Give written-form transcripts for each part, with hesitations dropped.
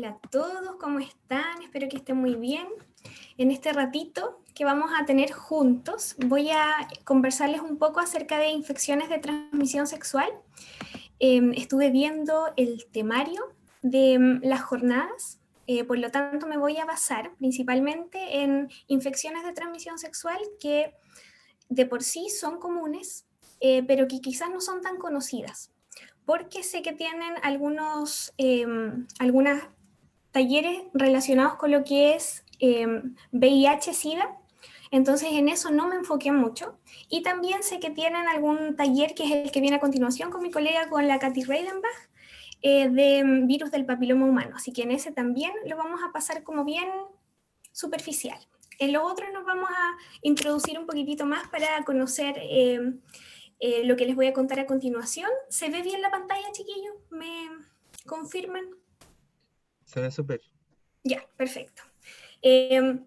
Hola a todos, ¿cómo están? Espero que estén muy bien. En este ratito que vamos a tener juntos, voy a conversarles un poco acerca de infecciones de transmisión sexual. Estuve viendo el temario de las jornadas, por lo tanto me voy a basar principalmente en infecciones de transmisión sexual que de por sí son comunes, pero que quizás no son tan conocidas, porque sé que tienen algunas talleres relacionados con lo que es VIH-Sida, entonces en eso no me enfoqué mucho. Y también sé que tienen algún taller, que es el que viene a continuación con mi colega, con la Katy Reidenbach, de virus del papiloma humano. Así que en ese también lo vamos a pasar como bien superficial. En lo otro nos vamos a introducir un poquitito más para conocer lo que les voy a contar a continuación. ¿Se ve bien la pantalla, chiquillos? ¿Me confirman? Se ve súper. Ya, perfecto.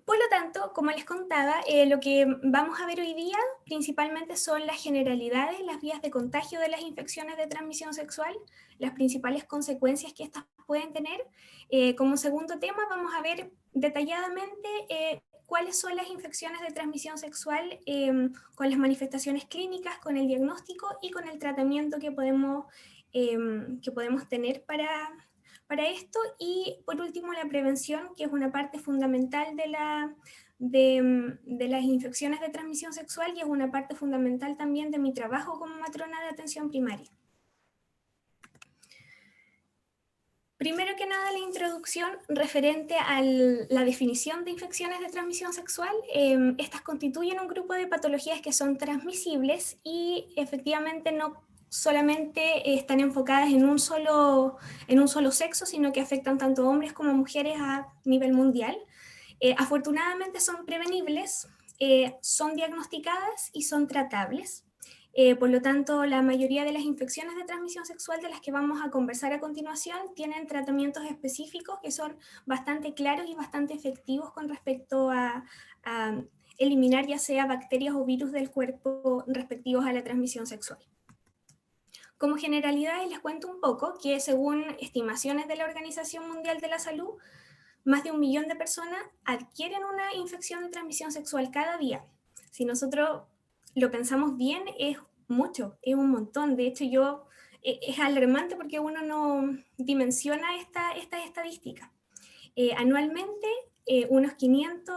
Por lo tanto, como les contaba, lo que vamos a ver hoy día principalmente son las generalidades, las vías de contagio de las infecciones de transmisión sexual, las principales consecuencias que estas pueden tener. Como segundo tema, vamos a ver detalladamente cuáles son las infecciones de transmisión sexual, con las manifestaciones clínicas, con el diagnóstico y con el tratamiento que podemos tener para esto. Y por último, la prevención, que es una parte fundamental de las infecciones de transmisión sexual y es una parte fundamental también de mi trabajo como matrona de atención primaria. Primero que nada, la introducción referente a la definición de infecciones de transmisión sexual. Estas constituyen un grupo de patologías que son transmisibles y efectivamente no solamente están enfocadas en un solo sexo, sino que afectan tanto hombres como mujeres a nivel mundial. Afortunadamente son prevenibles, son diagnosticadas y son tratables. Por lo tanto, la mayoría de las infecciones de transmisión sexual de las que vamos a conversar a continuación tienen tratamientos específicos que son bastante claros y bastante efectivos con respecto a eliminar ya sea bacterias o virus del cuerpo respectivos a la transmisión sexual. Como generalidades les cuento un poco que según estimaciones de la Organización Mundial de la Salud, más de 1 millón de personas adquieren una infección de transmisión sexual cada día. Si nosotros lo pensamos bien, es mucho, es un montón. De hecho, es alarmante porque uno no dimensiona estas estadísticas. Anualmente, unos 500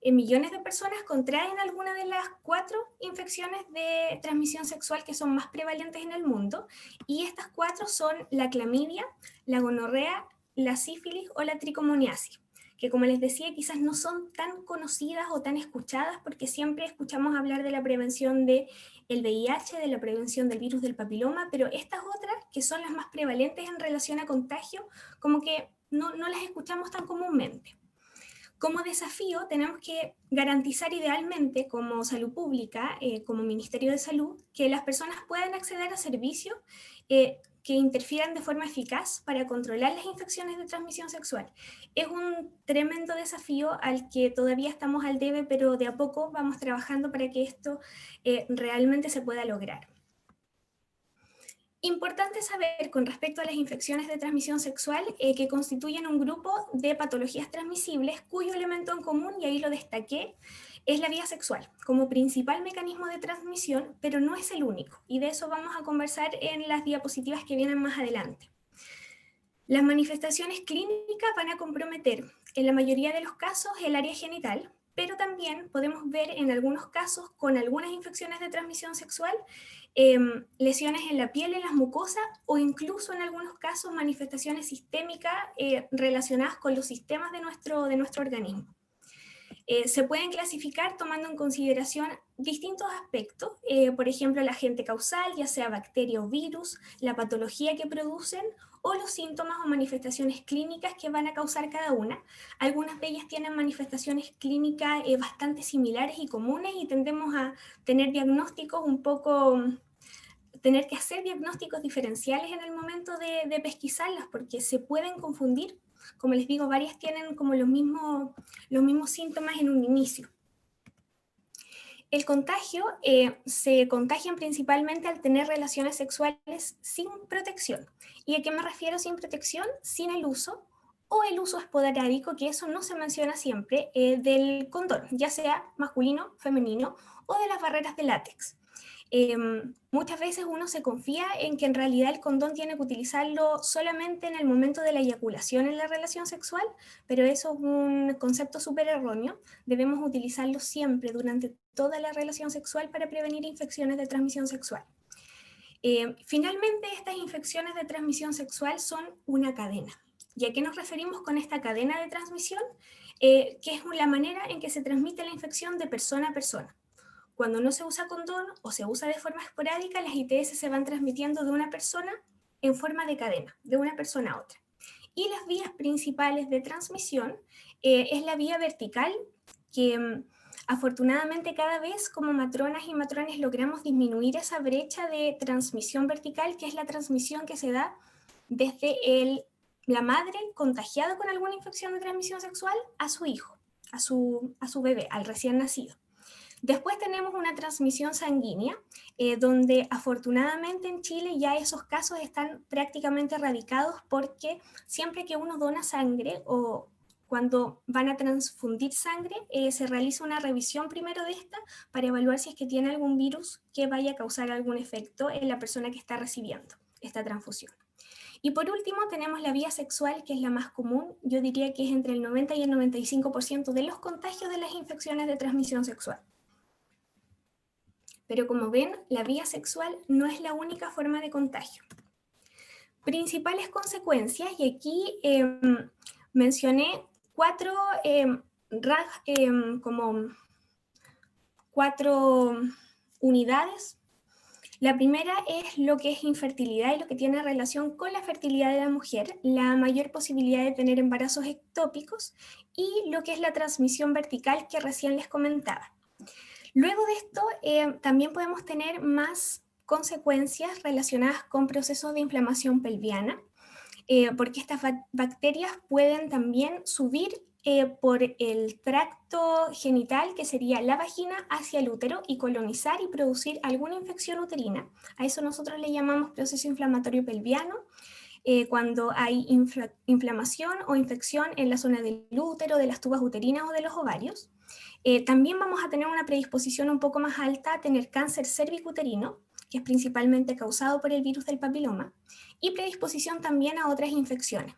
millones de personas contraen alguna de las 4 infecciones de transmisión sexual que son más prevalentes en el mundo, y estas 4 son la clamidia, la gonorrea, la sífilis o la tricomoniasis, que como les decía quizás no son tan conocidas o tan escuchadas porque siempre escuchamos hablar de la prevención del VIH, de la prevención del virus del papiloma, pero estas otras, que son las más prevalentes en relación a contagio, como que no las escuchamos tan comúnmente. Como desafío tenemos que garantizar idealmente como salud pública, como Ministerio de Salud, que las personas puedan acceder a servicios que interfieran de forma eficaz para controlar las infecciones de transmisión sexual. Es un tremendo desafío al que todavía estamos al debe, pero de a poco vamos trabajando para que esto realmente se pueda lograr. Importante saber con respecto a las infecciones de transmisión sexual que constituyen un grupo de patologías transmisibles cuyo elemento en común, y ahí lo destaqué, es la vía sexual como principal mecanismo de transmisión, pero no es el único, y de eso vamos a conversar en las diapositivas que vienen más adelante. Las manifestaciones clínicas van a comprometer en la mayoría de los casos el área genital, pero también podemos ver en algunos casos con algunas infecciones de transmisión sexual lesiones en la piel, en las mucosas, o incluso en algunos casos manifestaciones sistémicas relacionadas con los sistemas de nuestro organismo. Se pueden clasificar tomando en consideración distintos aspectos, por ejemplo, el agente causal, ya sea bacteria o virus, la patología que producen o los síntomas o manifestaciones clínicas que van a causar cada una. Algunas de ellas tienen manifestaciones clínicas bastante similares y comunes, y tendemos a tener diagnósticos tener que hacer diagnósticos diferenciales en el momento de pesquisarlas, porque se pueden confundir. Como les digo, varias tienen como los mismos síntomas en un inicio. el contagio se contagian principalmente al tener relaciones sexuales sin protección. ¿Y a qué me refiero sin protección? Sin el uso o el uso esporádico, que eso no se menciona siempre, del condón, ya sea masculino, femenino o de las barreras de látex. Muchas veces uno se confía en que en realidad el condón tiene que utilizarlo solamente en el momento de la eyaculación en la relación sexual, pero eso es un concepto súper erróneo. Debemos utilizarlo siempre durante toda la relación sexual para prevenir infecciones de transmisión sexual. Finalmente, estas infecciones de transmisión sexual son una cadena. ¿Y a qué nos referimos con esta cadena de transmisión? Que es la manera en que se transmite la infección de persona a persona. Cuando no se usa condón o se usa de forma esporádica, las ITS se van transmitiendo de una persona en forma de cadena, de una persona a otra. Y las vías principales de transmisión es la vía vertical, que afortunadamente cada vez como matronas y matrones logramos disminuir esa brecha de transmisión vertical, que es la transmisión que se da desde la madre contagiada con alguna infección de transmisión sexual a su hijo, a su bebé, al recién nacido. Después tenemos una transmisión sanguínea, donde afortunadamente en Chile ya esos casos están prácticamente erradicados, porque siempre que uno dona sangre o cuando van a transfundir sangre, se realiza una revisión primero de esta para evaluar si es que tiene algún virus que vaya a causar algún efecto en la persona que está recibiendo esta transfusión. Y por último tenemos la vía sexual, que es la más común. Yo diría que es entre el 90 y el 95% de los contagios de las infecciones de transmisión sexual. Pero como ven, la vía sexual no es la única forma de contagio. Principales consecuencias, y aquí mencioné cuatro unidades. La primera es lo que es infertilidad y lo que tiene relación con la fertilidad de la mujer, la mayor posibilidad de tener embarazos ectópicos y lo que es la transmisión vertical que recién les comentaba. Luego de esto, también podemos tener más consecuencias relacionadas con procesos de inflamación pelviana, porque estas bacterias pueden también subir por el tracto genital, que sería la vagina, hacia el útero y colonizar y producir alguna infección uterina. A eso nosotros le llamamos proceso inflamatorio pelviano, cuando hay inflamación o infección en la zona del útero, de las tubas uterinas o de los ovarios. También vamos a tener una predisposición un poco más alta a tener cáncer cervicuterino, que es principalmente causado por el virus del papiloma, y predisposición también a otras infecciones.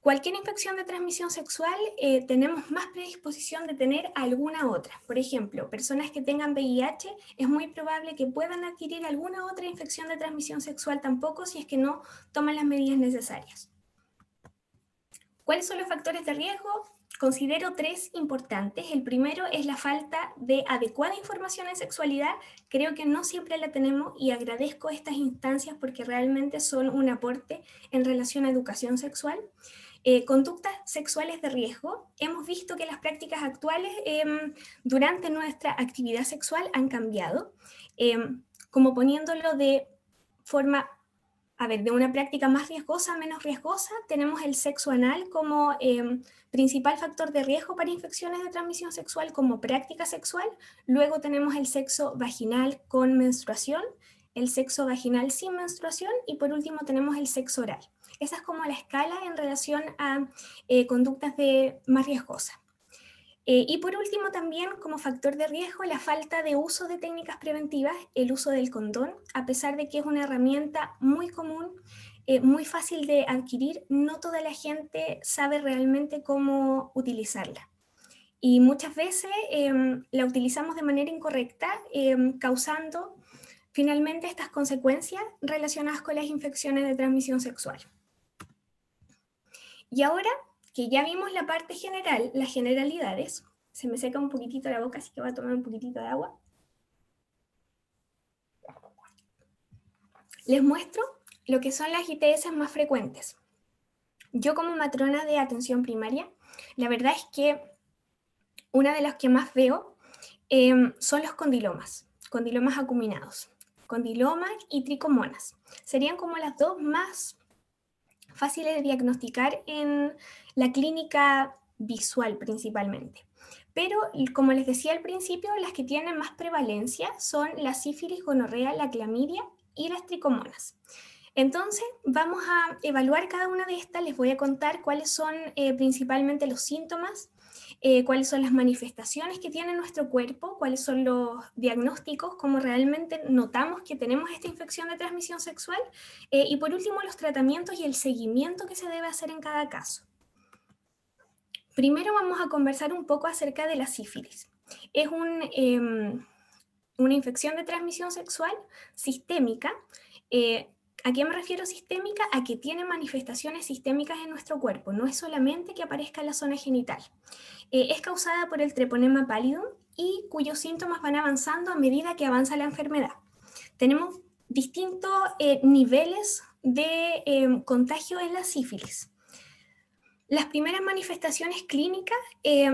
Cualquier infección de transmisión sexual tenemos más predisposición de tener alguna otra. Por ejemplo, personas que tengan VIH es muy probable que puedan adquirir alguna otra infección de transmisión sexual tampoco, si es que no toman las medidas necesarias. ¿Cuáles son los factores de riesgo? Considero tres importantes. El primero es la falta de adecuada información en sexualidad. Creo que no siempre la tenemos y agradezco estas instancias porque realmente son un aporte en relación a educación sexual. Conductas sexuales de riesgo. Hemos visto que las prácticas actuales durante nuestra actividad sexual han cambiado, como poniéndolo de forma, de una práctica más riesgosa a menos riesgosa. Tenemos el sexo anal como principal factor de riesgo para infecciones de transmisión sexual como práctica sexual. Luego tenemos el sexo vaginal con menstruación, el sexo vaginal sin menstruación y por último tenemos el sexo oral. Esa es como la escala en relación a conductas más riesgosas. Y por último también como factor de riesgo la falta de uso de técnicas preventivas, el uso del condón, a pesar de que es una herramienta muy común, muy fácil de adquirir, no toda la gente sabe realmente cómo utilizarla. Y muchas veces la utilizamos de manera incorrecta, causando finalmente estas consecuencias relacionadas con las infecciones de transmisión sexual. Y ahora que ya vimos la parte general, las generalidades, se me seca un poquitito la boca, así que voy a tomar un poquitito de agua. Les muestro lo que son las ITS más frecuentes. Yo como matrona de atención primaria, la verdad es que una de las que más veo son los condilomas acuminados. Condilomas y tricomonas. Serían como las dos más fáciles de diagnosticar en la clínica visual principalmente. pero como les decía al principio, las que tienen más prevalencia son la sífilis, gonorrea, la clamidia y las tricomonas. Entonces, vamos a evaluar cada una de estas. Les voy a contar cuáles son principalmente los síntomas, cuáles son las manifestaciones que tiene nuestro cuerpo, cuáles son los diagnósticos, cómo realmente notamos que tenemos esta infección de transmisión sexual, y por último, los tratamientos y el seguimiento que se debe hacer en cada caso. Primero vamos a conversar un poco acerca de la sífilis. Es una infección de transmisión sexual sistémica. ¿A qué me refiero sistémica? A que tiene manifestaciones sistémicas en nuestro cuerpo, no es solamente que aparezca en la zona genital. Es causada por el treponema pallidum y cuyos síntomas van avanzando a medida que avanza la enfermedad. Tenemos distintos niveles de contagio en la sífilis. Las primeras manifestaciones clínicas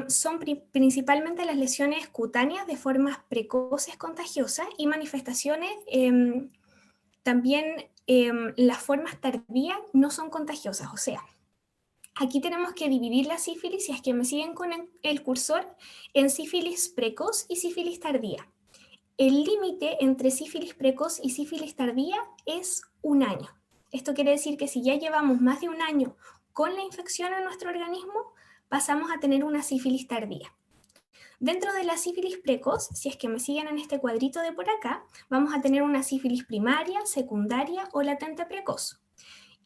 son principalmente las lesiones cutáneas de formas precoces contagiosas y manifestaciones también las formas tardías no son contagiosas. O sea, aquí tenemos que dividir la sífilis, si es que me siguen con el cursor, en sífilis precoz y sífilis tardía. El límite entre sífilis precoz y sífilis tardía es 1 año. Esto quiere decir que si ya llevamos más de 1 año con la infección en nuestro organismo, pasamos a tener una sífilis tardía. Dentro de la sífilis precoz, si es que me siguen en este cuadrito de por acá, vamos a tener una sífilis primaria, secundaria o latente precoz.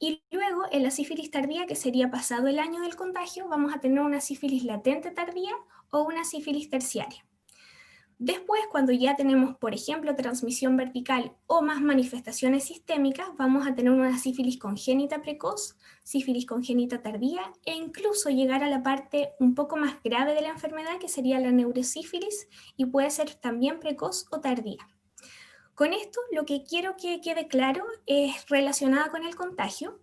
Y luego en la sífilis tardía, que sería pasado el año del contagio, vamos a tener una sífilis latente tardía o una sífilis terciaria. Después, cuando ya tenemos, por ejemplo, transmisión vertical o más manifestaciones sistémicas, vamos a tener una sífilis congénita precoz, sífilis congénita tardía e incluso llegar a la parte un poco más grave de la enfermedad, que sería la neurosífilis, y puede ser también precoz o tardía. Con esto, lo que quiero que quede claro es relacionada con el contagio.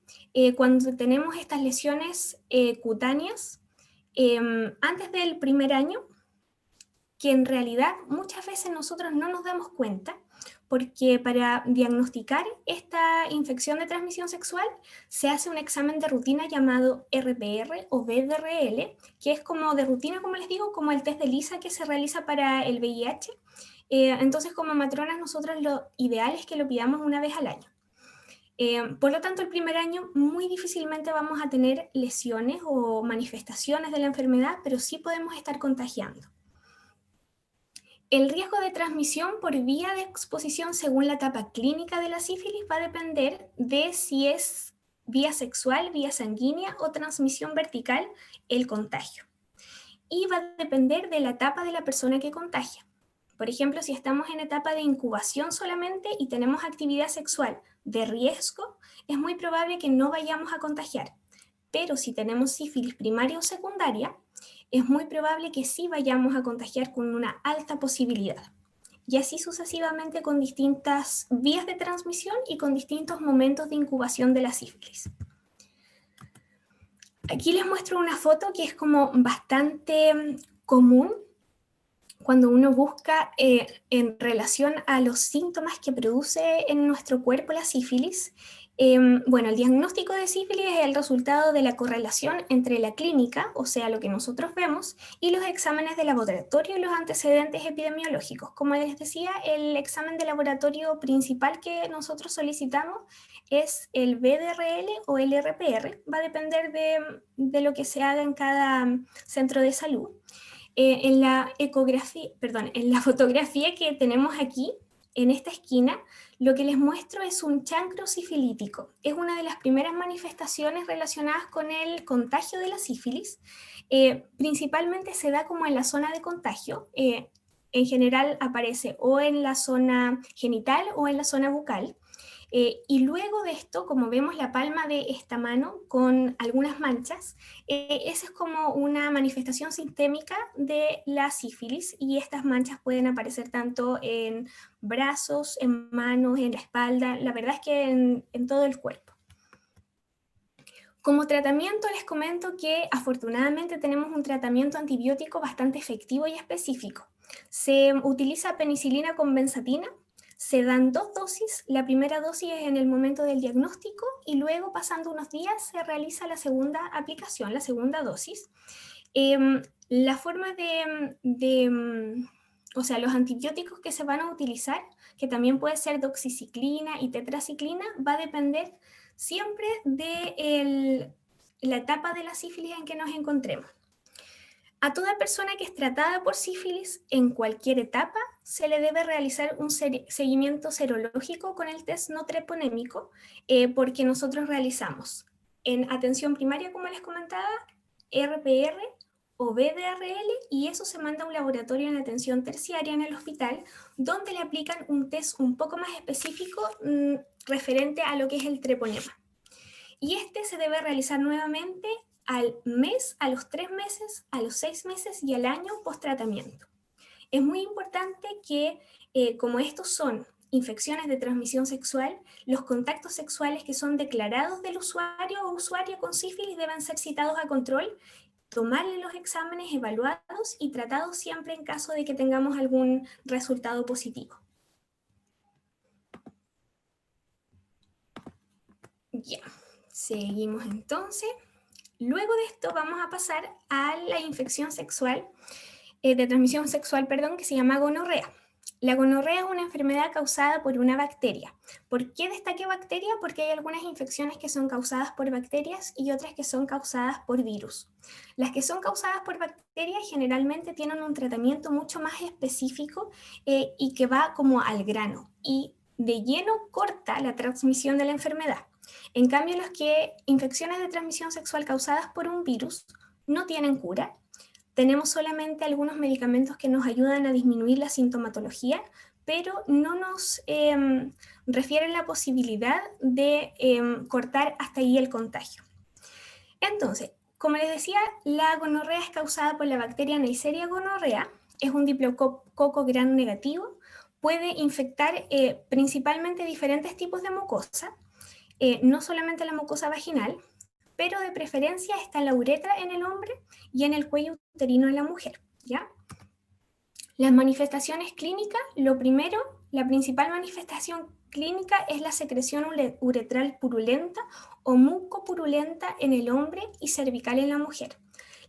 Cuando tenemos estas lesiones cutáneas, antes del primer año, que en realidad muchas veces nosotros no nos damos cuenta, porque para diagnosticar esta infección de transmisión sexual se hace un examen de rutina llamado RPR o VDRL, que es como de rutina, como les digo, como el test de ELISA que se realiza para el VIH. Entonces, como matronas, nosotros lo ideal es que lo pidamos una vez al año. Por lo tanto, el primer año muy difícilmente vamos a tener lesiones o manifestaciones de la enfermedad, pero sí podemos estar contagiando. El riesgo de transmisión por vía de exposición según la etapa clínica de la sífilis va a depender de si es vía sexual, vía sanguínea o transmisión vertical el contagio. Y va a depender de la etapa de la persona que contagia. Por ejemplo, si estamos en etapa de incubación solamente y tenemos actividad sexual de riesgo, es muy probable que no vayamos a contagiar. Pero si tenemos sífilis primaria o secundaria, es muy probable que sí vayamos a contagiar con una alta posibilidad. Y así sucesivamente con distintas vías de transmisión y con distintos momentos de incubación de la sífilis. Aquí les muestro una foto que es como bastante común cuando uno busca en relación a los síntomas que produce en nuestro cuerpo la sífilis. Bueno, el diagnóstico de sífilis es el resultado de la correlación entre la clínica, o sea, lo que nosotros vemos, y los exámenes de laboratorio y los antecedentes epidemiológicos. Como les decía, el examen de laboratorio principal que nosotros solicitamos es el VDRL o el RPR, va a depender de lo que se haga en cada centro de salud. En la ecografía, perdón, en la fotografía que tenemos aquí, en esta esquina, lo que les muestro es un chancro sifilítico. Es una de las primeras manifestaciones relacionadas con el contagio de la sífilis. Principalmente se da como en la zona de contagio. En general aparece o en la zona genital o en la zona bucal. Y luego de esto, como vemos la palma de esta mano con algunas manchas, esa es como una manifestación sistémica de la sífilis, y estas manchas pueden aparecer tanto en brazos, en manos, en la espalda, la verdad es que en todo el cuerpo. Como tratamiento les comento que afortunadamente tenemos un tratamiento antibiótico bastante efectivo y específico. Se utiliza penicilina con benzatina. Se dan 2 dosis, la primera dosis es en el momento del diagnóstico y luego pasando unos días se realiza la segunda aplicación, la segunda dosis. La forma o sea, los antibióticos que se van a utilizar, que también puede ser doxiciclina y tetraciclina, va a depender siempre de la etapa de la sífilis en que nos encontremos. A toda persona que es tratada por sífilis en cualquier etapa se le debe realizar un seguimiento serológico con el test no treponémico, porque nosotros realizamos en atención primaria, como les comentaba, RPR o BDRL, y eso se manda a un laboratorio en atención terciaria en el hospital, donde le aplican un test un poco más específico referente a lo que es el treponema. Y este se debe realizar nuevamente al mes, a los 3 meses, a los 6 meses y al año post tratamiento. Es muy importante que, como estos son infecciones de transmisión sexual, los contactos sexuales que son declarados del usuario o usuaria con sífilis deben ser citados a control, tomarle los exámenes, evaluados y tratados siempre en caso de que tengamos algún resultado positivo. Ya, seguimos entonces. Luego de esto vamos a pasar a la infección sexual, de transmisión sexual, perdón, que se llama gonorrea. La gonorrea es una enfermedad causada por una bacteria. ¿Por qué destaqué bacteria? Porque hay algunas infecciones que son causadas por bacterias y otras que son causadas por virus. Las que son causadas por bacterias generalmente tienen un tratamiento mucho más específico y que va como al grano y de lleno corta la transmisión de la enfermedad. En cambio, las infecciones de transmisión sexual causadas por un virus no tienen cura. Tenemos solamente algunos medicamentos que nos ayudan a disminuir la sintomatología, pero no nos refieren la posibilidad de cortar hasta ahí el contagio. Entonces, como les decía, la gonorrea es causada por la bacteria Neisseria gonorrea, es un diplococo gram negativo, puede infectar principalmente diferentes tipos de mucosa, no solamente la mucosa vaginal, pero de preferencia está en la uretra en el hombre y en el cuello uterino en la mujer, ¿ya? Las manifestaciones clínicas, lo primero, la principal manifestación clínica es la secreción uretral purulenta o mucopurulenta en el hombre y cervical en la mujer.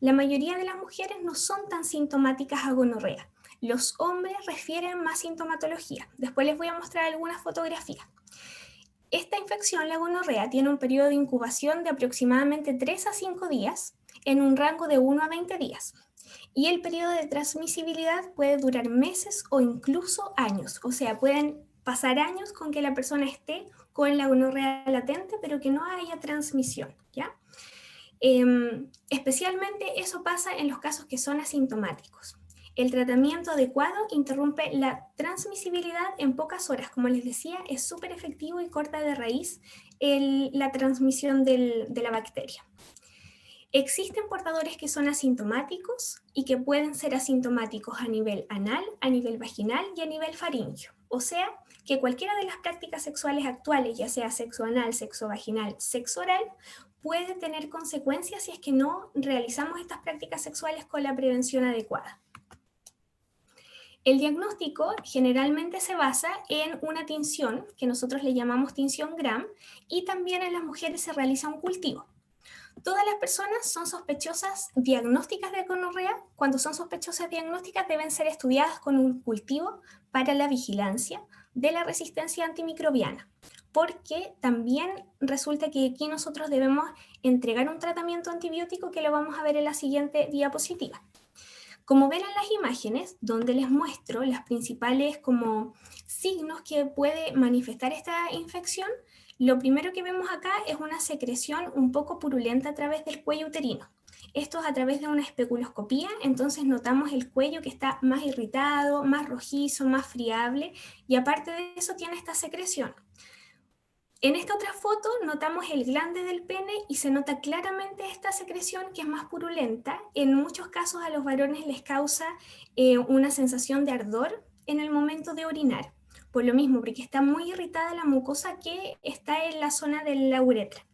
La mayoría de las mujeres no son tan sintomáticas a gonorrea. Los hombres refieren más sintomatología. Después les voy a mostrar algunas fotografías. Esta infección, la gonorrea, tiene un periodo de incubación de aproximadamente 3 a 5 días, en un rango de 1 a 20 días. Y el periodo de transmisibilidad puede durar meses o incluso años. O sea, pueden pasar años con que la persona esté con la gonorrea latente, pero que no haya transmisión, ¿ya? Especialmente eso pasa en los casos que son asintomáticos. El tratamiento adecuado interrumpe la transmisibilidad en pocas horas. Como les decía, es súper efectivo y corta de raíz la transmisión de la bacteria. Existen portadores que son asintomáticos y que pueden ser asintomáticos a nivel anal, a nivel vaginal y a nivel faríngeo. O sea, que cualquiera de las prácticas sexuales actuales, ya sea sexo anal, sexo vaginal, sexo oral, puede tener consecuencias si es que no realizamos estas prácticas sexuales con la prevención adecuada. El diagnóstico generalmente se basa en una tinción, que nosotros le llamamos tinción Gram, y también en las mujeres se realiza un cultivo. Todas las personas son sospechosas diagnósticas de gonorrea. Cuando son sospechosas diagnósticas deben ser estudiadas con un cultivo para la vigilancia de la resistencia antimicrobiana, porque también resulta que aquí nosotros debemos entregar un tratamiento antibiótico que lo vamos a ver en la siguiente diapositiva. Como ven en las imágenes, donde les muestro las principales como signos que puede manifestar esta infección, lo primero que vemos acá es una secreción un poco purulenta a través del cuello uterino. Esto es a través de una especuloscopía, entonces notamos el cuello que está más irritado, más rojizo, más friable, y aparte de eso tiene esta secreción. En esta otra foto notamos el glande del pene y se nota claramente esta secreción que es más purulenta. En muchos casos a los varones les causa una sensación de ardor en el momento de orinar. Por lo mismo, porque está muy irritada la mucosa que está en la zona de la uretra.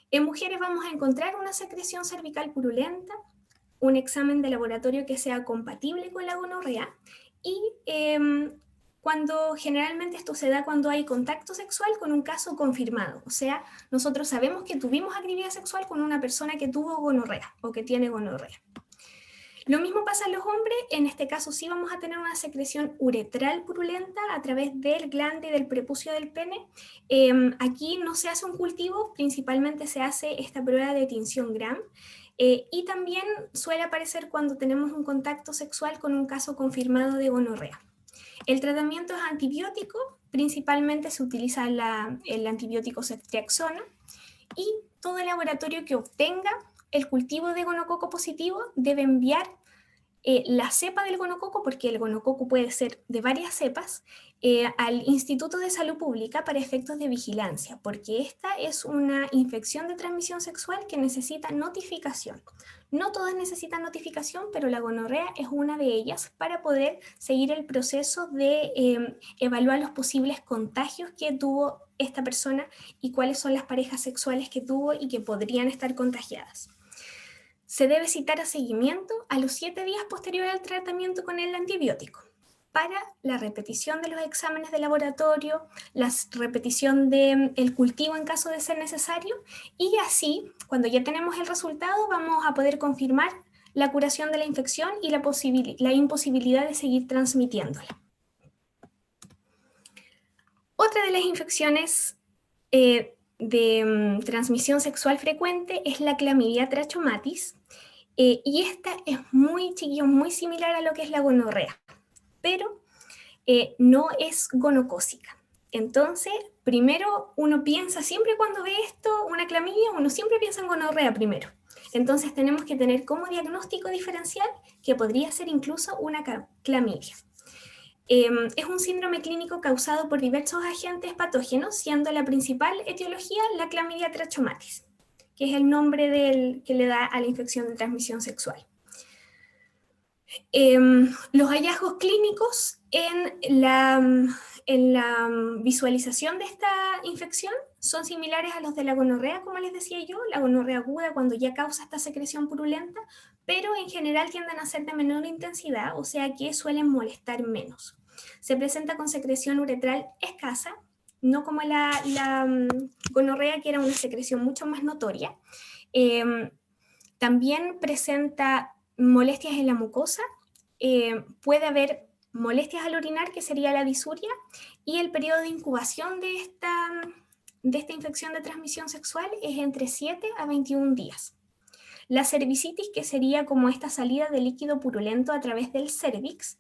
En mujeres vamos a encontrar una secreción cervical purulenta, un examen de laboratorio que sea compatible con la gonorrea y cuando generalmente esto se da cuando hay contacto sexual con un caso confirmado. O sea, nosotros sabemos que tuvimos actividad sexual con una persona que tuvo gonorrea o que tiene gonorrea. Lo mismo pasa en los hombres, en este caso sí vamos a tener una secreción uretral purulenta a través del glande y del prepucio del pene. Aquí no se hace un cultivo, principalmente se hace esta prueba de tinción Gram, y también suele aparecer cuando tenemos un contacto sexual con un caso confirmado de gonorrea. El tratamiento es antibiótico, principalmente se utiliza el antibiótico ceftriaxona, y todo laboratorio que obtenga el cultivo de gonococo positivo debe enviar la cepa del gonococo, porque el gonococo puede ser de varias cepas, al Instituto de Salud Pública para efectos de vigilancia, porque esta es una infección de transmisión sexual que necesita notificación. No todas necesitan notificación, pero la gonorrea es una de ellas para poder seguir el proceso de evaluar los posibles contagios que tuvo esta persona y cuáles son las parejas sexuales que tuvo y que podrían estar contagiadas. Se debe citar a seguimiento a los 7 días posterior al tratamiento con el antibiótico para la repetición de los exámenes de laboratorio, la repetición del cultivo en caso de ser necesario, y así, cuando ya tenemos el resultado, vamos a poder confirmar la curación de la infección y la imposibilidad de seguir transmitiéndola. Otra de las infecciones de transmisión sexual frecuente es la clamidia trachomatis, y esta es muy, chiquillos, muy similar a lo que es la gonorrea, pero no es gonocócica. Entonces, primero uno piensa, siempre cuando ve esto, una clamidia, uno siempre piensa en gonorrea primero. Entonces tenemos que tener como diagnóstico diferencial que podría ser incluso una clamidia. Es un síndrome clínico causado por diversos agentes patógenos, siendo la principal etiología la clamidia trachomatis, que es el nombre que le da a la infección de transmisión sexual. Los hallazgos clínicos en la visualización de esta infección son similares a los de la gonorrea, como les decía yo, la gonorrea aguda cuando ya causa esta secreción purulenta, pero en general tienden a ser de menor intensidad, o sea que suelen molestar menos. Se presenta con secreción uretral escasa, no como la gonorrea, que era una secreción mucho más notoria. También presenta molestias en la mucosa, puede haber molestias al orinar, que sería la disuria, y el periodo de incubación de esta infección de transmisión sexual es entre 7 a 21 días. La cervicitis, que sería como esta salida de líquido purulento a través del cérvix,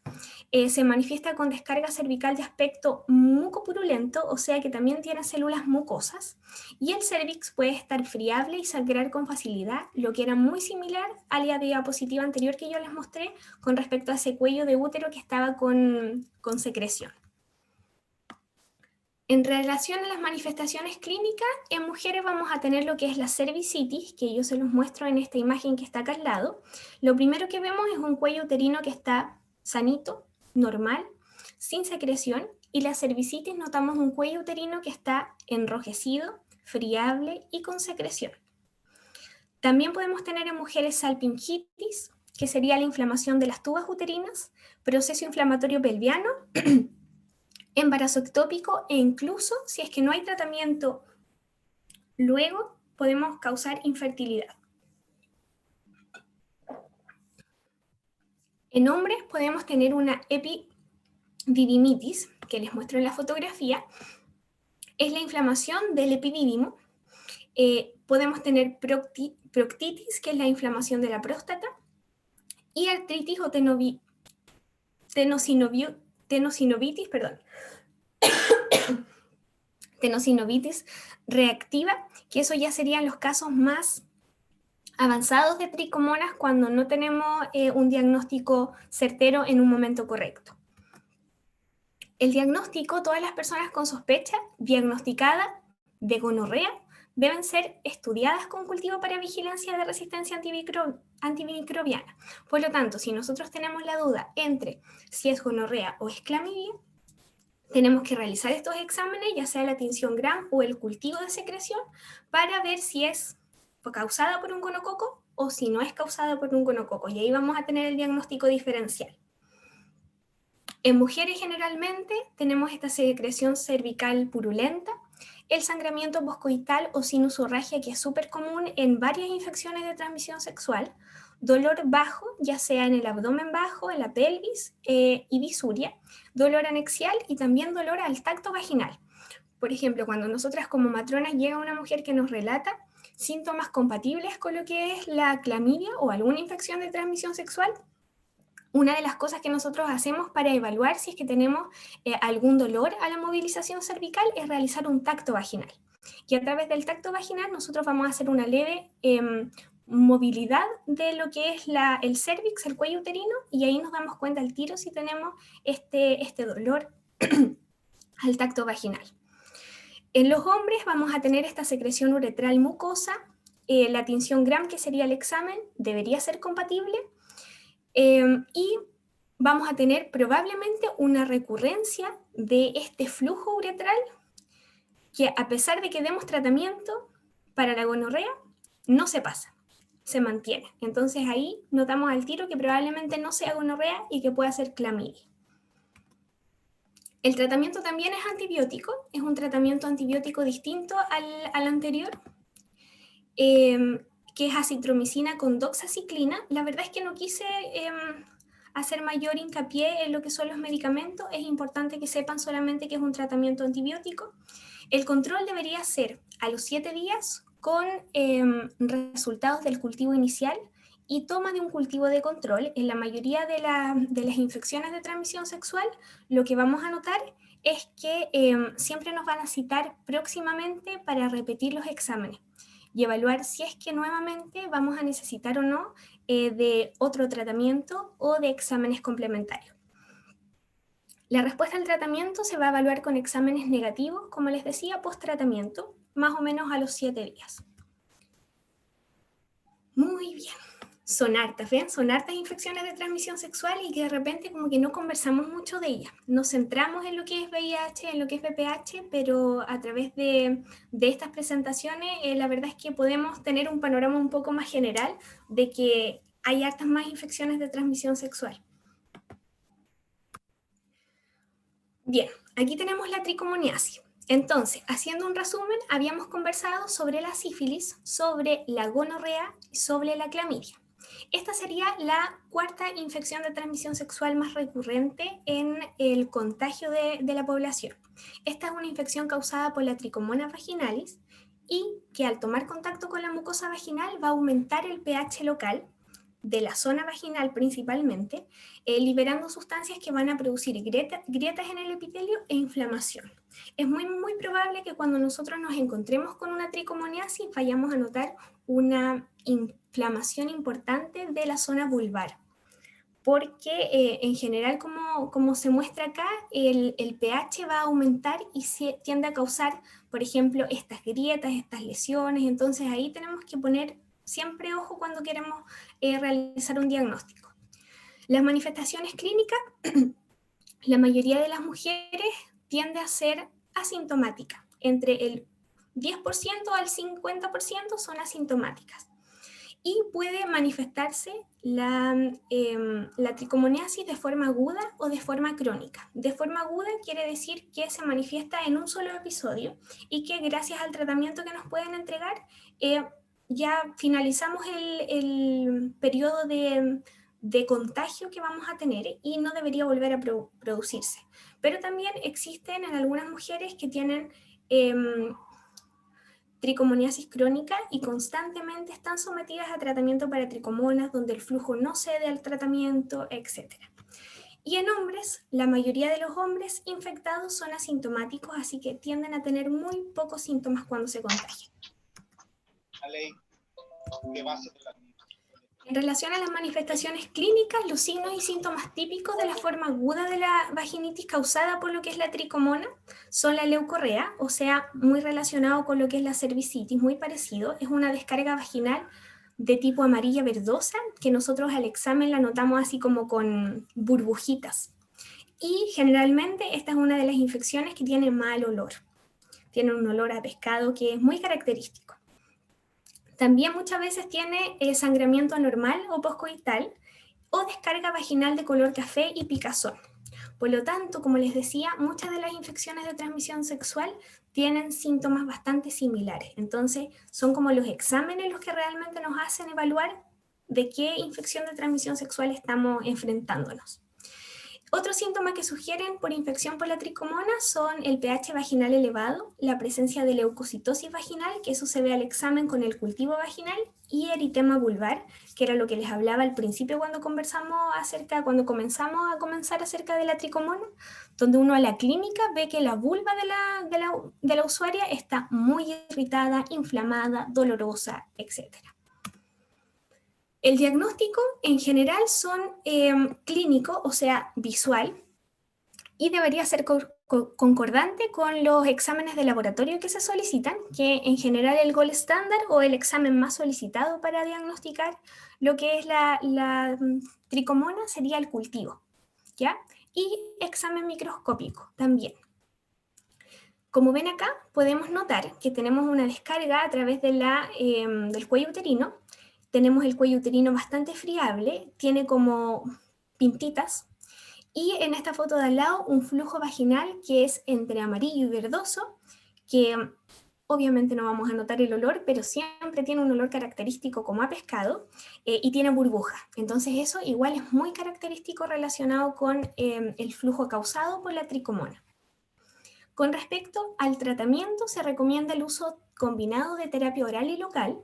se manifiesta con descarga cervical de aspecto mucopurulento, o sea que también tiene células mucosas, y el cérvix puede estar friable y sangrar con facilidad, lo que era muy similar a la diapositiva anterior que yo les mostré con respecto a ese cuello de útero que estaba con secreción. En relación a las manifestaciones clínicas, en mujeres vamos a tener lo que es la cervicitis, que yo se los muestro en esta imagen que está acá al lado. Lo primero que vemos es un cuello uterino que está sanito, normal, sin secreción, y la cervicitis notamos un cuello uterino que está enrojecido, friable y con secreción. También podemos tener en mujeres salpingitis, que sería la inflamación de las tubas uterinas, proceso inflamatorio pelviano, embarazo ectópico, e incluso si es que no hay tratamiento luego podemos causar infertilidad. En hombres podemos tener una epididimitis, que les muestro en la fotografía, es la inflamación del epidídimo. Podemos tener proctitis, que es la inflamación de la próstata, y artritis o tenosinovitis, tenosinovitis reactiva, que eso ya serían los casos más avanzados de tricomonas cuando no tenemos un diagnóstico certero en un momento correcto. El diagnóstico, todas las personas con sospecha diagnosticada de gonorrea deben ser estudiadas con cultivo para vigilancia de resistencia antimicrobiana. Por lo tanto, si nosotros tenemos la duda entre si es gonorrea o es clamidia, tenemos que realizar estos exámenes, ya sea la tinción Gram o el cultivo de secreción, para ver si es causada por un gonococo o si no es causada por un gonococo. Y ahí vamos a tener el diagnóstico diferencial. En mujeres generalmente tenemos esta secreción cervical purulenta, el sangramiento poscoital o sinusorragia, que es súper común en varias infecciones de transmisión sexual, dolor bajo, ya sea en el abdomen bajo, en la pelvis y disuria, dolor anexial y también dolor al tacto vaginal. Por ejemplo, cuando nosotras como matronas llega una mujer que nos relata síntomas compatibles con lo que es la clamidia o alguna infección de transmisión sexual, una de las cosas que nosotros hacemos para evaluar si es que tenemos algún dolor a la movilización cervical es realizar un tacto vaginal. Y a través del tacto vaginal nosotros vamos a hacer una leve movilidad de lo que es el cérvix, el cuello uterino, y ahí nos damos cuenta al tiro si tenemos este dolor al tacto vaginal. En los hombres vamos a tener esta secreción uretral mucosa, la tinción Gram, que sería el examen, debería ser compatible, y vamos a tener probablemente una recurrencia de este flujo uretral que, a pesar de que demos tratamiento para la gonorrea, no se pasa, se mantiene. Entonces ahí notamos al tiro que probablemente no sea gonorrea y que pueda ser clamidia. El tratamiento también es antibiótico, es un tratamiento antibiótico distinto al anterior, que es acitromicina con doxaciclina. La verdad es que no quise hacer mayor hincapié en lo que son los medicamentos, es importante que sepan solamente que es un tratamiento antibiótico. El control debería ser a los 7 días con resultados del cultivo inicial y toma de un cultivo de control. En la mayoría de las infecciones de transmisión sexual, lo que vamos a notar es que siempre nos van a citar próximamente para repetir los exámenes y evaluar si es que nuevamente vamos a necesitar o no de otro tratamiento o de exámenes complementarios. La respuesta al tratamiento se va a evaluar con exámenes negativos, como les decía, post-tratamiento, más o menos a los 7 días. Muy bien. Son hartas, ¿ven? Son hartas infecciones de transmisión sexual y que de repente como que no conversamos mucho de ellas. Nos centramos en lo que es VIH, en lo que es VPH, pero a través de estas presentaciones la verdad es que podemos tener un panorama un poco más general de que hay hartas más infecciones de transmisión sexual. Bien, aquí tenemos la tricomoniasis. Entonces, haciendo un resumen, habíamos conversado sobre la sífilis, sobre la gonorrea y sobre la clamidia. Esta sería la cuarta infección de transmisión sexual más recurrente en el contagio de la población. Esta es una infección causada por la Trichomonas vaginalis y que al tomar contacto con la mucosa vaginal va a aumentar el pH local de la zona vaginal principalmente, liberando sustancias que van a producir grietas en el epitelio e inflamación. Es muy probable que cuando nosotros nos encontremos con una tricomoniasis vayamos a notar una inflamación importante de la zona vulvar, porque en general, como se muestra acá, el pH va a aumentar y tiende a causar, por ejemplo, estas grietas, estas lesiones. Entonces ahí tenemos que poner siempre ojo cuando queremos realizar un diagnóstico. Las manifestaciones clínicas, la mayoría de las mujeres tiende a ser asintomática. Entre el 10% al 50% son asintomáticas. Y puede manifestarse la tricomoniasis de forma aguda o de forma crónica. De forma aguda quiere decir que se manifiesta en un solo episodio y que gracias al tratamiento que nos pueden entregar, ya finalizamos el periodo de contagio que vamos a tener y no debería volver a producirse. Pero también existen en algunas mujeres que tienen tricomoniasis crónica y constantemente están sometidas a tratamiento para tricomonas donde el flujo no cede al tratamiento, etc. Y en hombres, la mayoría de los hombres infectados son asintomáticos, así que tienden a tener muy pocos síntomas cuando se contagian. En relación a las manifestaciones clínicas, los signos y síntomas típicos de la forma aguda de la vaginitis causada por lo que es la tricomona son la leucorrea, o sea, muy relacionado con lo que es la cervicitis, muy parecido. Es una descarga vaginal de tipo amarilla verdosa, que nosotros al examen la notamos así como con burbujitas. Y generalmente esta es una de las infecciones que tiene mal olor. Tiene un olor a pescado que es muy característico. También muchas veces tiene sangramiento anormal o poscoital o descarga vaginal de color café y picazón. Por lo tanto, como les decía, muchas de las infecciones de transmisión sexual tienen síntomas bastante similares. Entonces, son como los exámenes los que realmente nos hacen evaluar de qué infección de transmisión sexual estamos enfrentándonos. Otros síntomas que sugieren por infección por la tricomonas son el pH vaginal elevado, la presencia de leucocitosis vaginal, que eso se ve al examen con el cultivo vaginal, y eritema vulvar, que era lo que les hablaba al principio cuando comenzamos acerca de la tricomona, donde uno a la clínica ve que la vulva de la usuaria está muy irritada, inflamada, dolorosa, etc. El diagnóstico en general son clínico, o sea, visual, y debería ser concordante con los exámenes de laboratorio que se solicitan, que en general el gold standard o el examen más solicitado para diagnosticar lo que es la tricomona sería el cultivo, ¿ya? Y examen microscópico también. Como ven acá, podemos notar que tenemos una descarga a través de del cuello uterino. Tenemos el cuello uterino bastante friable, tiene como pintitas, y en esta foto de al lado un flujo vaginal que es entre amarillo y verdoso, que obviamente no vamos a notar el olor, pero siempre tiene un olor característico como a pescado, y tiene burbuja. Entonces eso igual es muy característico relacionado con el flujo causado por la tricomona. Con respecto al tratamiento, se recomienda el uso combinado de terapia oral y local,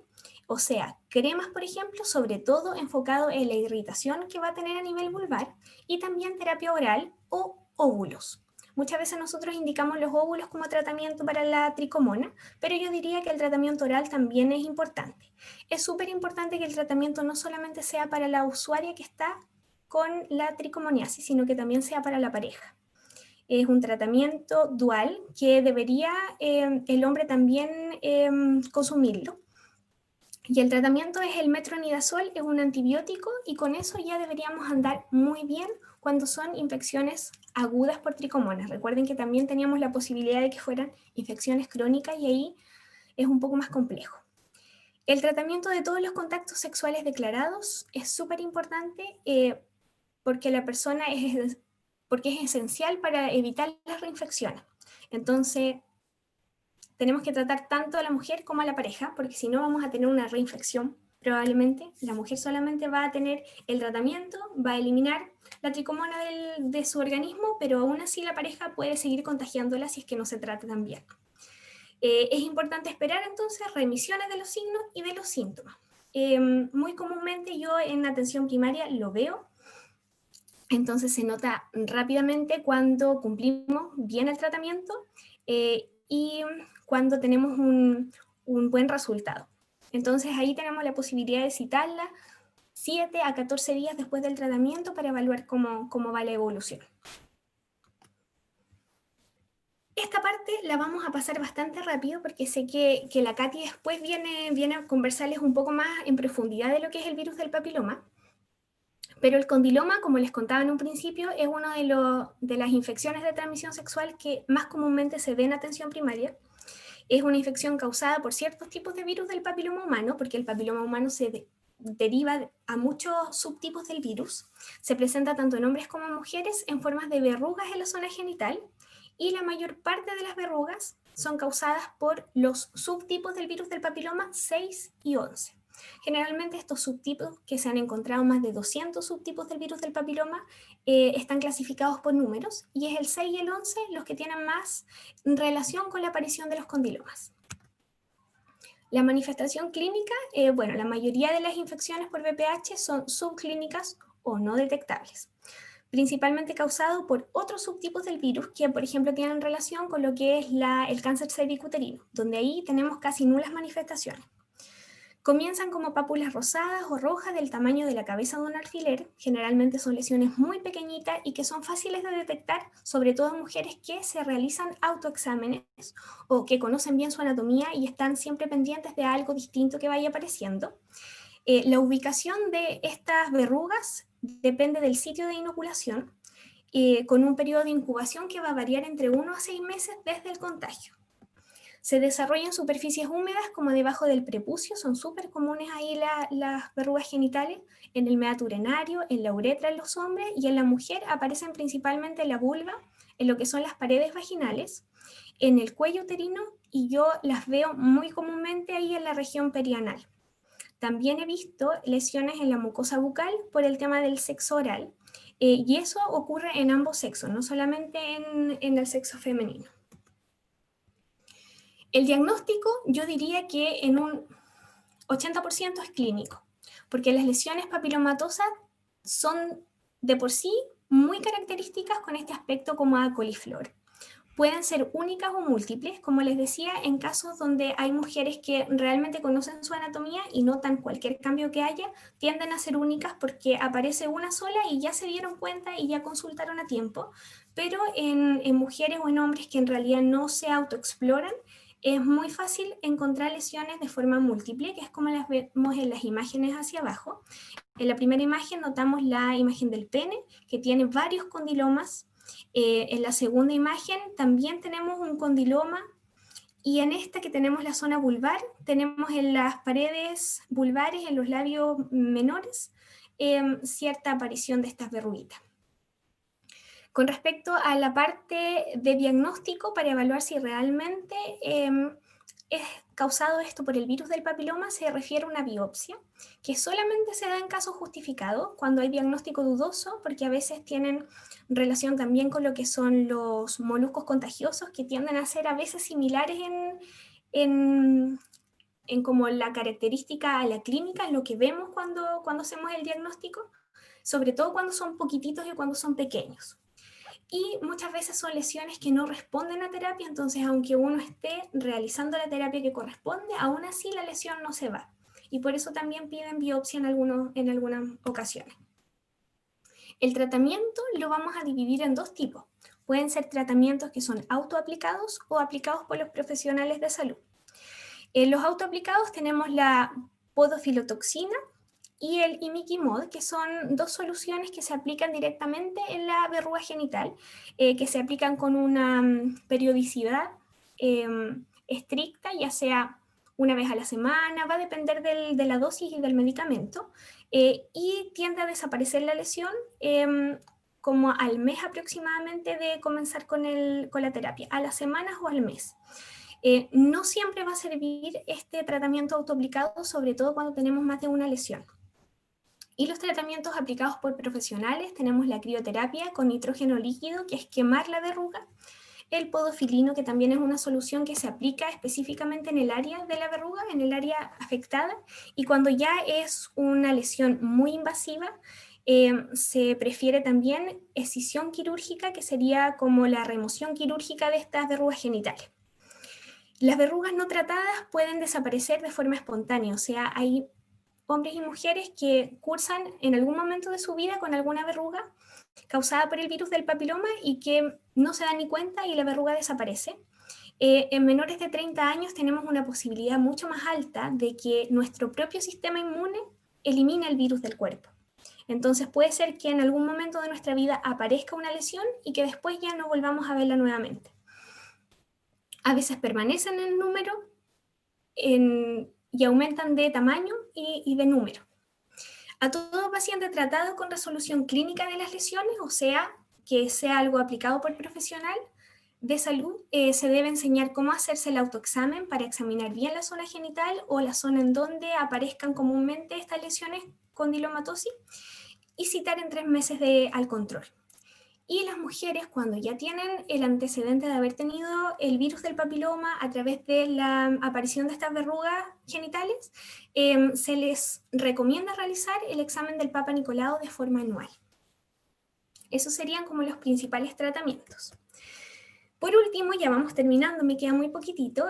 o sea, cremas, por ejemplo, sobre todo enfocado en la irritación que va a tener a nivel vulvar, y también terapia oral o óvulos. Muchas veces nosotros indicamos los óvulos como tratamiento para la tricomona, pero yo diría que el tratamiento oral también es importante. Es súper importante que el tratamiento no solamente sea para la usuaria que está con la tricomoniasis, sino que también sea para la pareja. Es un tratamiento dual que debería el hombre también consumirlo. Y el tratamiento es el metronidazol, es un antibiótico, y con eso ya deberíamos andar muy bien cuando son infecciones agudas por tricomonas. Recuerden que también teníamos la posibilidad de que fueran infecciones crónicas y ahí es un poco más complejo. El tratamiento de todos los contactos sexuales declarados es súper importante porque la persona porque es esencial para evitar las reinfecciones. Entonces, tenemos que tratar tanto a la mujer como a la pareja, porque si no vamos a tener una reinfección. Probablemente la mujer solamente va a tener el tratamiento, va a eliminar la tricomona de su organismo, pero aún así la pareja puede seguir contagiándola si es que no se trata tan bien. Es importante esperar entonces remisiones de los signos y de los síntomas. Muy comúnmente yo en atención primaria lo veo. Entonces se nota rápidamente cuando cumplimos bien el tratamiento y cuando tenemos un buen resultado. Entonces ahí tenemos la posibilidad de citarla 7 a 14 días después del tratamiento para evaluar cómo va la evolución. Esta parte la vamos a pasar bastante rápido porque sé que la Katy después viene a conversarles un poco más en profundidad de lo que es el virus del papiloma. Pero el condiloma, como les contaba en un principio, es una de las infecciones de transmisión sexual que más comúnmente se ve en atención primaria. Es una infección causada por ciertos tipos de virus del papiloma humano, porque el papiloma humano se deriva a muchos subtipos del virus. Se presenta tanto en hombres como en mujeres en formas de verrugas en la zona genital, y la mayor parte de las verrugas son causadas por los subtipos del virus del papiloma 6 y 11. Generalmente estos subtipos, que se han encontrado más de 200 subtipos del virus del papiloma, están clasificados por números, y es el 6 y el 11 los que tienen más relación con la aparición de los condilomas. La manifestación clínica, bueno, la mayoría de las infecciones por VPH son subclínicas o no detectables, principalmente causado por otros subtipos del virus que, por ejemplo, tienen relación con lo que es el cáncer cervicuterino, donde ahí tenemos casi nulas manifestaciones. Comienzan como pápulas rosadas o rojas del tamaño de la cabeza de un alfiler. Generalmente son lesiones muy pequeñitas y que son fáciles de detectar, sobre todo en mujeres que se realizan autoexámenes o que conocen bien su anatomía y están siempre pendientes de algo distinto que vaya apareciendo. La ubicación de estas verrugas depende del sitio de inoculación, con un periodo de incubación que va a variar entre 1 a 6 meses desde el contagio. Se desarrolla en superficies húmedas como debajo del prepucio, son súper comunes ahí las verrugas genitales, en el meato urinario, en la uretra en los hombres, y en la mujer aparecen principalmente en la vulva, en lo que son las paredes vaginales, en el cuello uterino, y yo las veo muy comúnmente ahí en la región perianal. también he visto lesiones en la mucosa bucal por el tema del sexo oral, y eso ocurre en ambos sexos, no solamente en el sexo femenino. El diagnóstico yo diría que en un 80% es clínico, porque las lesiones papilomatosas son de por sí muy características con este aspecto como a coliflor. Pueden ser únicas o múltiples, como les decía, en casos donde hay mujeres que realmente conocen su anatomía y notan cualquier cambio que haya, tienden a ser únicas porque aparece una sola y ya se dieron cuenta y ya consultaron a tiempo, pero en mujeres o en hombres que en realidad no se autoexploran, es muy fácil encontrar lesiones de forma múltiple, que es como las vemos en las imágenes hacia abajo. En la primera imagen notamos la imagen del pene, que tiene varios condilomas. En la segunda imagen también tenemos un condiloma, y en esta que tenemos la zona vulvar, tenemos en las paredes vulvares, en los labios menores, cierta aparición de estas verruguitas. Con respecto a la parte de diagnóstico para evaluar si realmente es causado esto por el virus del papiloma, se refiere a una biopsia, que solamente se da en casos justificados, cuando hay diagnóstico dudoso, porque a veces tienen relación también con lo que son los moluscos contagiosos, que tienden a ser a veces similares en como la característica a la clínica, en lo que vemos cuando hacemos el diagnóstico, sobre todo cuando son poquititos y cuando son pequeños. Y muchas veces son lesiones que no responden a terapia, entonces aunque uno esté realizando la terapia que corresponde, aún así la lesión no se va. Y por eso también piden biopsia en algunas ocasiones. El tratamiento lo vamos a dividir en dos tipos. Pueden ser tratamientos que son autoaplicados o aplicados por los profesionales de salud. En los autoaplicados tenemos la podofilotoxina y el imiquimod, que son dos soluciones que se aplican directamente en la verruga genital, que se aplican con una periodicidad estricta, ya sea una vez a la semana, va a depender de la dosis y del medicamento, y tiende a desaparecer la lesión como al mes aproximadamente de comenzar con la terapia, a las semanas o al mes. No siempre va a servir este tratamiento autoaplicado, sobre todo cuando tenemos más de una lesión. Y los tratamientos aplicados por profesionales, tenemos la crioterapia con nitrógeno líquido, que es quemar la verruga, el podofilino, que también es una solución que se aplica específicamente en el área de la verruga, en el área afectada, y cuando ya es una lesión muy invasiva, se prefiere también escisión quirúrgica, que sería como la remoción quirúrgica de estas verrugas genitales. Las verrugas no tratadas pueden desaparecer de forma espontánea, o sea, hay hombres y mujeres que cursan en algún momento de su vida con alguna verruga causada por el virus del papiloma y que no se dan ni cuenta y la verruga desaparece. En menores de 30 años tenemos una posibilidad mucho más alta de que nuestro propio sistema inmune elimine el virus del cuerpo. Entonces puede ser que en algún momento de nuestra vida aparezca una lesión y que después ya no volvamos a verla nuevamente. A veces permanecen en número y aumentan de tamaño y de número. A todo paciente tratado con resolución clínica de las lesiones, o sea, que sea algo aplicado por el profesional de salud, se debe enseñar cómo hacerse el autoexamen para examinar bien la zona genital o la zona en donde aparezcan comúnmente estas lesiones con condilomatosis, y citar en 3 meses al control. Y las mujeres, cuando ya tienen el antecedente de haber tenido el virus del papiloma a través de la aparición de estas verrugas genitales, se les recomienda realizar el examen del Papa Nicolau de forma anual. Esos serían como los principales tratamientos. Por último, ya vamos terminando, me queda muy poquitito,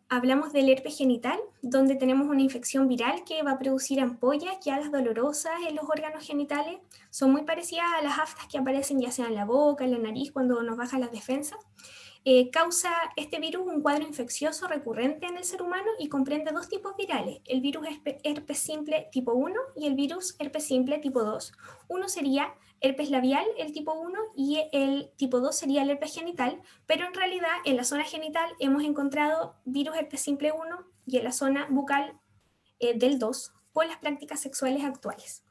hablamos del herpes genital, donde tenemos una infección viral que va a producir ampollas, llagas dolorosas en los órganos genitales. Son muy parecidas a las aftas que aparecen ya sea en la boca, en la nariz, cuando nos bajan las defensas. Causa este virus un cuadro infeccioso recurrente en el ser humano y comprende dos tipos virales, el virus herpes simple tipo 1 y el virus herpes simple tipo 2. Uno sería herpes labial, el tipo 1, y el tipo 2 sería el herpes genital, pero en realidad en la zona genital hemos encontrado virus herpes simple 1 y en la zona bucal del 2 por las prácticas sexuales actuales.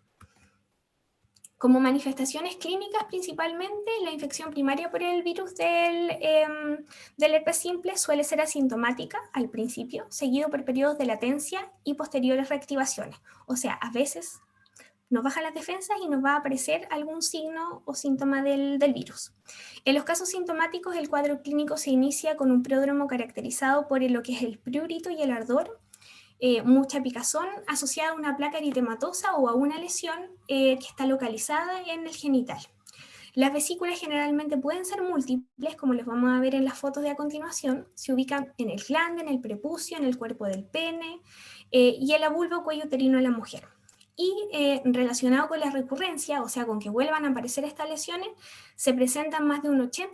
Como manifestaciones clínicas, principalmente, la infección primaria por el virus del herpes simple suele ser asintomática al principio, seguido por periodos de latencia y posteriores reactivaciones. O sea, a veces nos baja las defensas y nos va a aparecer algún signo o síntoma del virus. En los casos sintomáticos, el cuadro clínico se inicia con un pródromo caracterizado por lo que es el prurito y el ardor, mucha picazón asociada a una placa eritematosa o a una lesión que está localizada en el genital. Las vesículas generalmente pueden ser múltiples, como les vamos a ver en las fotos de a continuación. Se ubican en el glande, en el prepucio, en el cuerpo del pene y en la vulva o cuello uterino de la mujer. Y relacionado con la recurrencia, o sea, con que vuelvan a aparecer estas lesiones, se presentan más de un 80%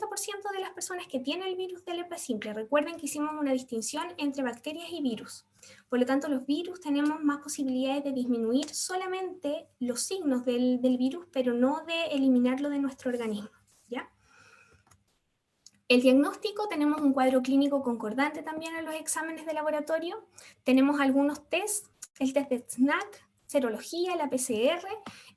de las personas que tienen el virus del herpes simple. Recuerden que hicimos una distinción entre bacterias y virus. Por lo tanto, los virus tenemos más posibilidades de disminuir solamente los signos del virus, pero no de eliminarlo de nuestro organismo, ¿ya? El diagnóstico, tenemos un cuadro clínico concordante también en los exámenes de laboratorio. Tenemos algunos tests, el test de SNAC, serología, la PCR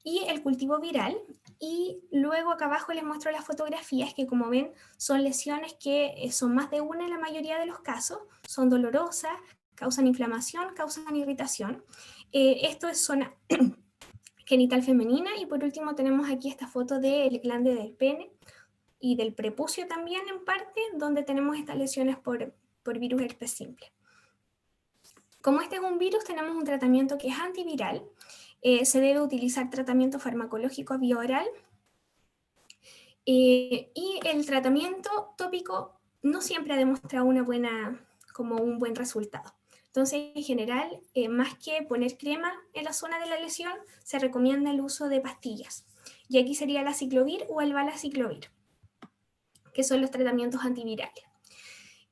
y el cultivo viral. Y luego acá abajo les muestro las fotografías que, como ven, son lesiones que son más de una en la mayoría de los casos, son dolorosas, causan inflamación, causan irritación. Esto es zona genital femenina. Y por último tenemos aquí esta foto del glande del pene y del prepucio también en parte, donde tenemos estas lesiones por virus herpes simple. Como este es un virus, tenemos un tratamiento que es antiviral. Se debe utilizar tratamiento farmacológico vía oral. Y el tratamiento tópico no siempre ha demostrado como un buen resultado. Entonces, en general, más que poner crema en la zona de la lesión, se recomienda el uso de pastillas. Y aquí sería la aciclovir o el valaciclovir, que son los tratamientos antivirales.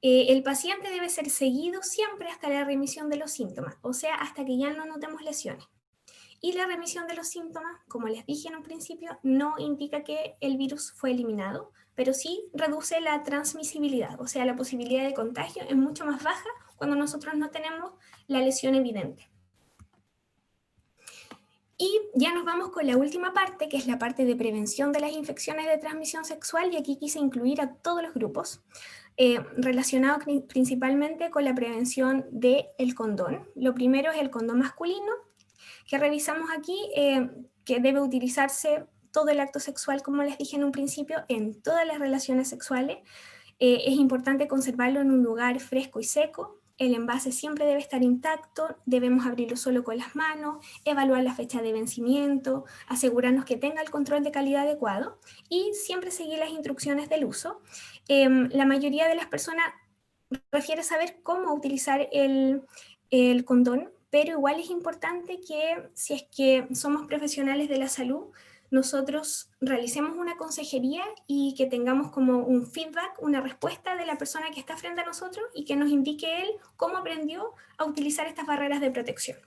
El paciente debe ser seguido siempre hasta la remisión de los síntomas, o sea, hasta que ya no notemos lesiones. Y la remisión de los síntomas, como les dije en un principio, no indica que el virus fue eliminado, pero sí reduce la transmisibilidad, o sea, la posibilidad de contagio es mucho más baja cuando nosotros no tenemos la lesión evidente. Y ya nos vamos con la última parte, que es la parte de prevención de las infecciones de transmisión sexual, y aquí quise incluir a todos los grupos, relacionados principalmente con la prevención del condón. Lo primero es el condón masculino, que revisamos aquí, que debe utilizarse todo el acto sexual, como les dije en un principio, en todas las relaciones sexuales. Es importante conservarlo en un lugar fresco y seco. El envase siempre debe estar intacto, debemos abrirlo solo con las manos, evaluar la fecha de vencimiento, asegurarnos que tenga el control de calidad adecuado y siempre seguir las instrucciones del uso. La mayoría de las personas refiere saber cómo utilizar el condón, pero igual es importante que si es que somos profesionales de la salud, nosotros realicemos una consejería y que tengamos como un feedback, una respuesta de la persona que está frente a nosotros y que nos indique él cómo aprendió a utilizar estas barreras de protección,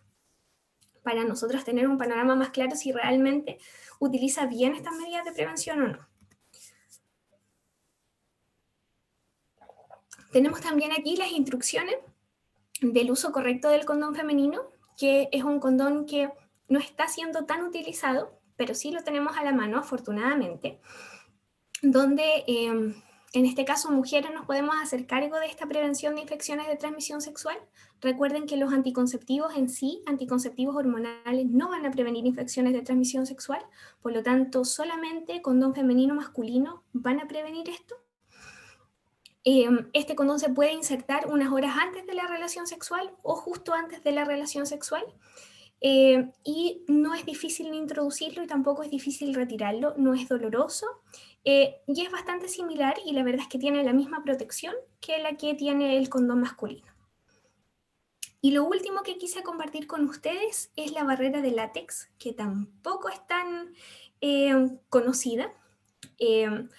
para nosotros tener un panorama más claro si realmente utiliza bien estas medidas de prevención o no. Tenemos también aquí las instrucciones del uso correcto del condón femenino, que es un condón que no está siendo tan utilizado, pero sí lo tenemos a la mano, afortunadamente, donde en este caso mujeres nos podemos hacer cargo de esta prevención de infecciones de transmisión sexual. Recuerden que los anticonceptivos en sí, anticonceptivos hormonales, no van a prevenir infecciones de transmisión sexual, por lo tanto solamente condón femenino masculino van a prevenir esto. Este condón se puede insertar unas horas antes de la relación sexual o justo antes de la relación sexual, y no es difícil introducirlo y tampoco es difícil retirarlo, no es doloroso, y es bastante similar, y la verdad es que tiene la misma protección que la que tiene el condón masculino. Y lo último que quise compartir con ustedes es la barrera de látex, que tampoco es tan conocida.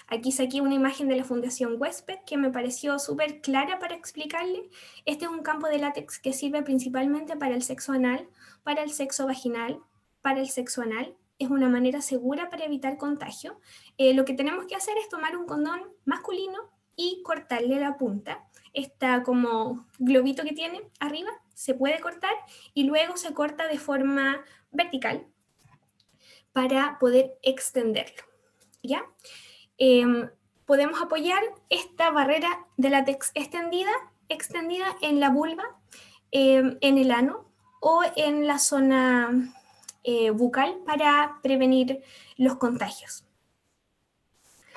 Aquí saqué una imagen de la Fundación Huésped que me pareció súper clara para explicarle. Este es un campo de látex que sirve principalmente para el sexo anal, para el sexo vaginal, para el sexo anal. Es una manera segura para evitar contagio. Lo que tenemos que hacer es tomar un condón masculino y cortarle la punta. Esta como globito que tiene arriba se puede cortar y luego se corta de forma vertical, para poder extenderlo, ¿ya? Podemos apoyar esta barrera de látex extendida en la vulva, en el ano o en la zona bucal para prevenir los contagios.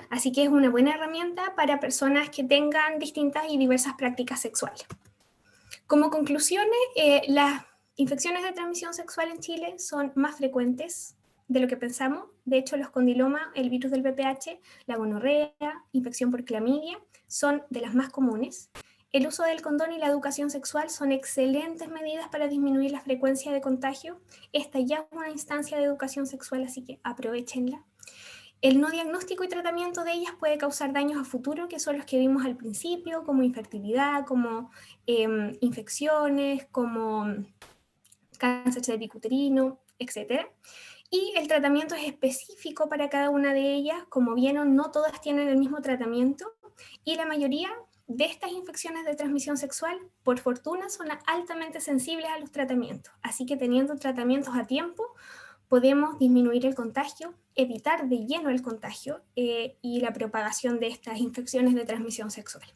Así que es una buena herramienta para personas que tengan distintas y diversas prácticas sexuales. Como conclusiones, las infecciones de transmisión sexual en Chile son más frecuentes de lo que pensamos. De hecho, los condilomas, el virus del VPH, la gonorrea, infección por clamidia, son de las más comunes. El uso del condón y la educación sexual son excelentes medidas para disminuir la frecuencia de contagio. Esta ya es una instancia de educación sexual, así que aprovechenla. El no diagnóstico y tratamiento de ellas puede causar daños a futuro, que son los que vimos al principio, como infertilidad, como infecciones, como cáncer cervicuterino, etc. Y el tratamiento es específico para cada una de ellas. Como vieron, no todas tienen el mismo tratamiento y la mayoría de estas infecciones de transmisión sexual, por fortuna, son altamente sensibles a los tratamientos. Así que teniendo tratamientos a tiempo, podemos disminuir el contagio, evitar de lleno el contagio y la propagación de estas infecciones de transmisión sexual.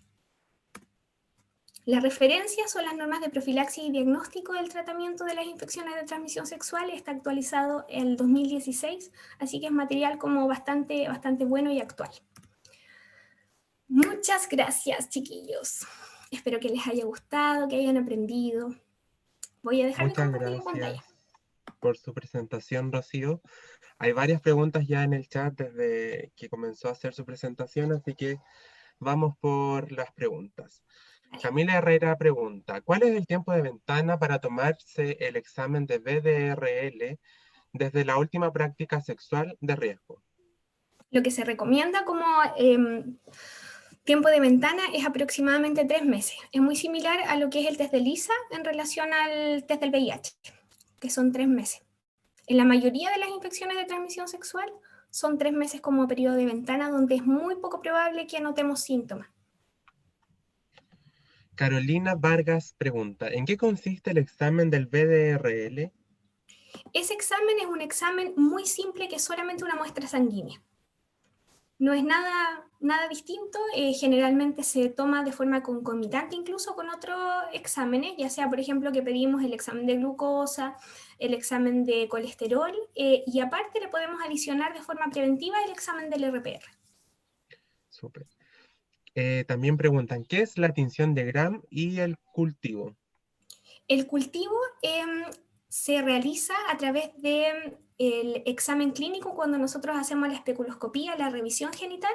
Las referencias son las normas de profilaxis y diagnóstico del tratamiento de las infecciones de transmisión sexual. Está actualizado en el 2016, así que es material como bastante bueno y actual. Muchas gracias, chiquillos. Espero que les haya gustado, que hayan aprendido. Voy a dejar de Muchas compartir la pantalla. gracias por su presentación, Rocío. Hay varias preguntas ya en el chat desde que comenzó a hacer su presentación, así que vamos por las preguntas. Vale. Camila Herrera pregunta, ¿cuál es el tiempo de ventana para tomarse el examen de BDRL desde la última práctica sexual de riesgo? Lo que se recomienda como tiempo de ventana es aproximadamente 3 meses. Es muy similar a lo que es el test de Lisa en relación al test del VIH, que son 3 meses. En la mayoría de las infecciones de transmisión sexual son 3 meses como periodo de ventana, donde es muy poco probable que notemos síntomas. Carolina Vargas pregunta, ¿en qué consiste el examen del BDRL? Ese examen es un examen muy simple que es solamente una muestra sanguínea. No es nada distinto, generalmente se toma de forma concomitante incluso con otros exámenes, ya sea por ejemplo que pedimos el examen de glucosa, el examen de colesterol, y aparte le podemos adicionar de forma preventiva el examen del RPR. Súper. También preguntan, ¿qué es la tinción de Gram y el cultivo? El cultivo se realiza a través de el examen clínico cuando nosotros hacemos la especuloscopía, la revisión genital,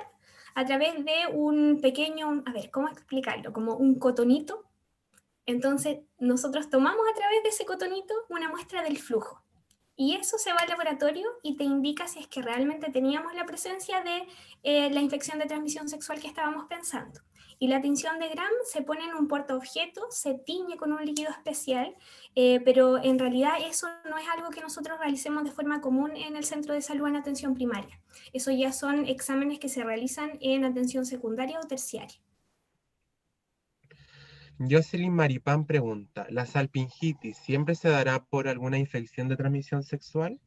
a través de un pequeño, a ver, ¿cómo explicarlo? Como un cotonito. Entonces, nosotros tomamos a través de ese cotonito una muestra del flujo. Y eso se va al laboratorio y te indica si es que realmente teníamos la presencia de la infección de transmisión sexual que estábamos pensando. Y la tinción de Gram se pone en un portaobjeto, se tiñe con un líquido especial, pero en realidad eso no es algo que nosotros realicemos de forma común en el centro de salud en atención primaria. Eso ya son exámenes que se realizan en atención secundaria o terciaria. Jocelyn Maripán pregunta, ¿la salpingitis siempre se dará por alguna infección de transmisión sexual?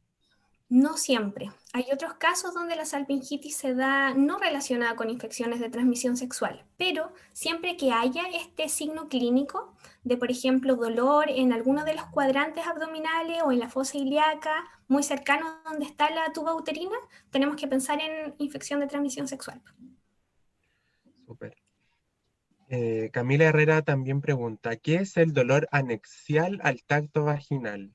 No siempre. Hay otros casos donde la salpingitis se da no relacionada con infecciones de transmisión sexual, pero siempre que haya este signo clínico de, por ejemplo, dolor en alguno de los cuadrantes abdominales o en la fosa ilíaca, muy cercano a donde está la tuba uterina, tenemos que pensar en infección de transmisión sexual. Súper. Camila Herrera también pregunta, ¿qué es el dolor anexial al tacto vaginal?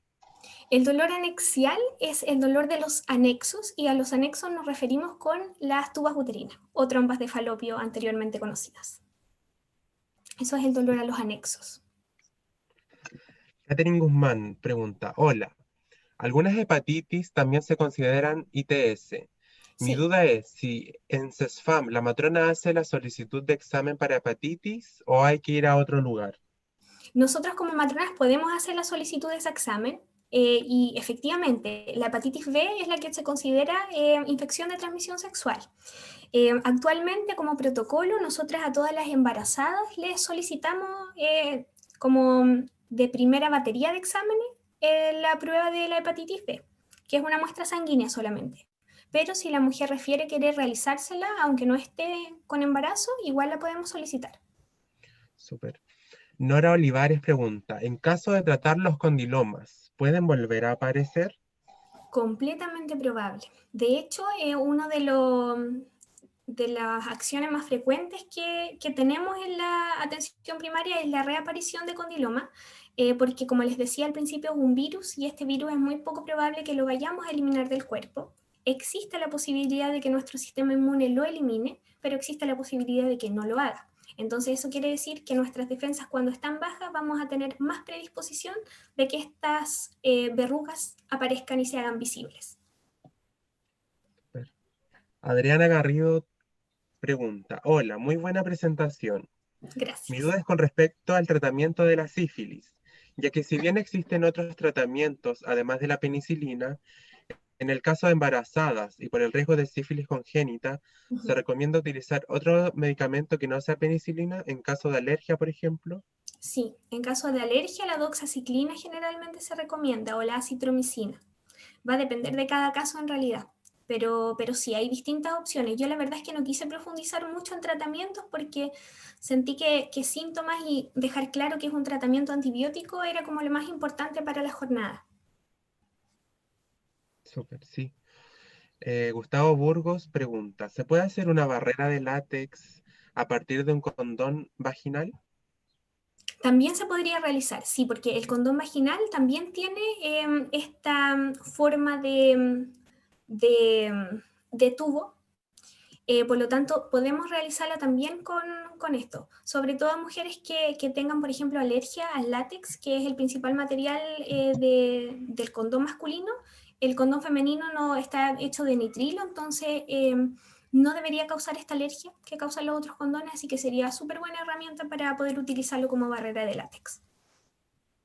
El dolor anexial es el dolor de los anexos y a los anexos nos referimos con las tubas uterinas o trompas de falopio anteriormente conocidas. Eso es el dolor a los anexos. Catherine Guzmán pregunta, hola, algunas hepatitis también se consideran ITS. Mi Sí, duda es si en CESFAM la matrona hace la solicitud de examen para hepatitis o hay que ir a otro lugar. nosotros como matronas podemos hacer la solicitud de ese examen y efectivamente la hepatitis B es la que se considera infección de transmisión sexual. Actualmente como protocolo nosotras a todas las embarazadas les solicitamos como de primera batería de exámenes la prueba de la hepatitis B, que es una muestra sanguínea solamente. Pero si la mujer refiere querer realizársela, aunque no esté con embarazo, igual la podemos solicitar. Súper. Nora Olivares pregunta, en caso de tratar los condilomas, ¿pueden volver a aparecer? Completamente probable. De hecho, uno de las acciones más frecuentes que tenemos en la atención primaria es la reaparición de condiloma, porque como les decía al principio es un virus y este virus es muy poco probable que lo vayamos a eliminar del cuerpo. Existe la posibilidad de que nuestro sistema inmune lo elimine, pero existe la posibilidad de que no lo haga. Entonces eso quiere decir que nuestras defensas cuando están bajas vamos a tener más predisposición de que estas verrugas aparezcan y se hagan visibles. Súper. Adriana Garrido pregunta, hola, muy buena presentación. Mi Gracias. duda es con respecto al tratamiento de la sífilis, ya que si bien existen otros tratamientos además de la penicilina, en el caso de embarazadas y por el riesgo de sífilis congénita, se Ujú. recomienda utilizar otro medicamento que no sea penicilina en caso de alergia, por ejemplo. Sí, en caso de alergia, la doxaciclina generalmente se recomienda o la acitromicina. Va a depender de cada caso en realidad, pero sí, hay distintas opciones. Yo la verdad es que no quise profundizar mucho en tratamientos porque sentí que síntomas y dejar claro que es un tratamiento antibiótico era como lo más importante para la jornada. Súper, sí. Gustavo Burgos pregunta, ¿se puede hacer una barrera de látex a partir de un condón vaginal? También se podría realizar, sí, porque el condón vaginal también tiene esta forma de tubo. Por lo tanto, podemos realizarla también con esto, sobre todo a mujeres que tengan, por ejemplo, alergia al látex, que es el principal material del condón masculino. El condón femenino no está hecho de nitrilo, entonces no debería causar esta alergia que causan los otros condones, así que sería súper buena herramienta para poder utilizarlo como barrera de látex.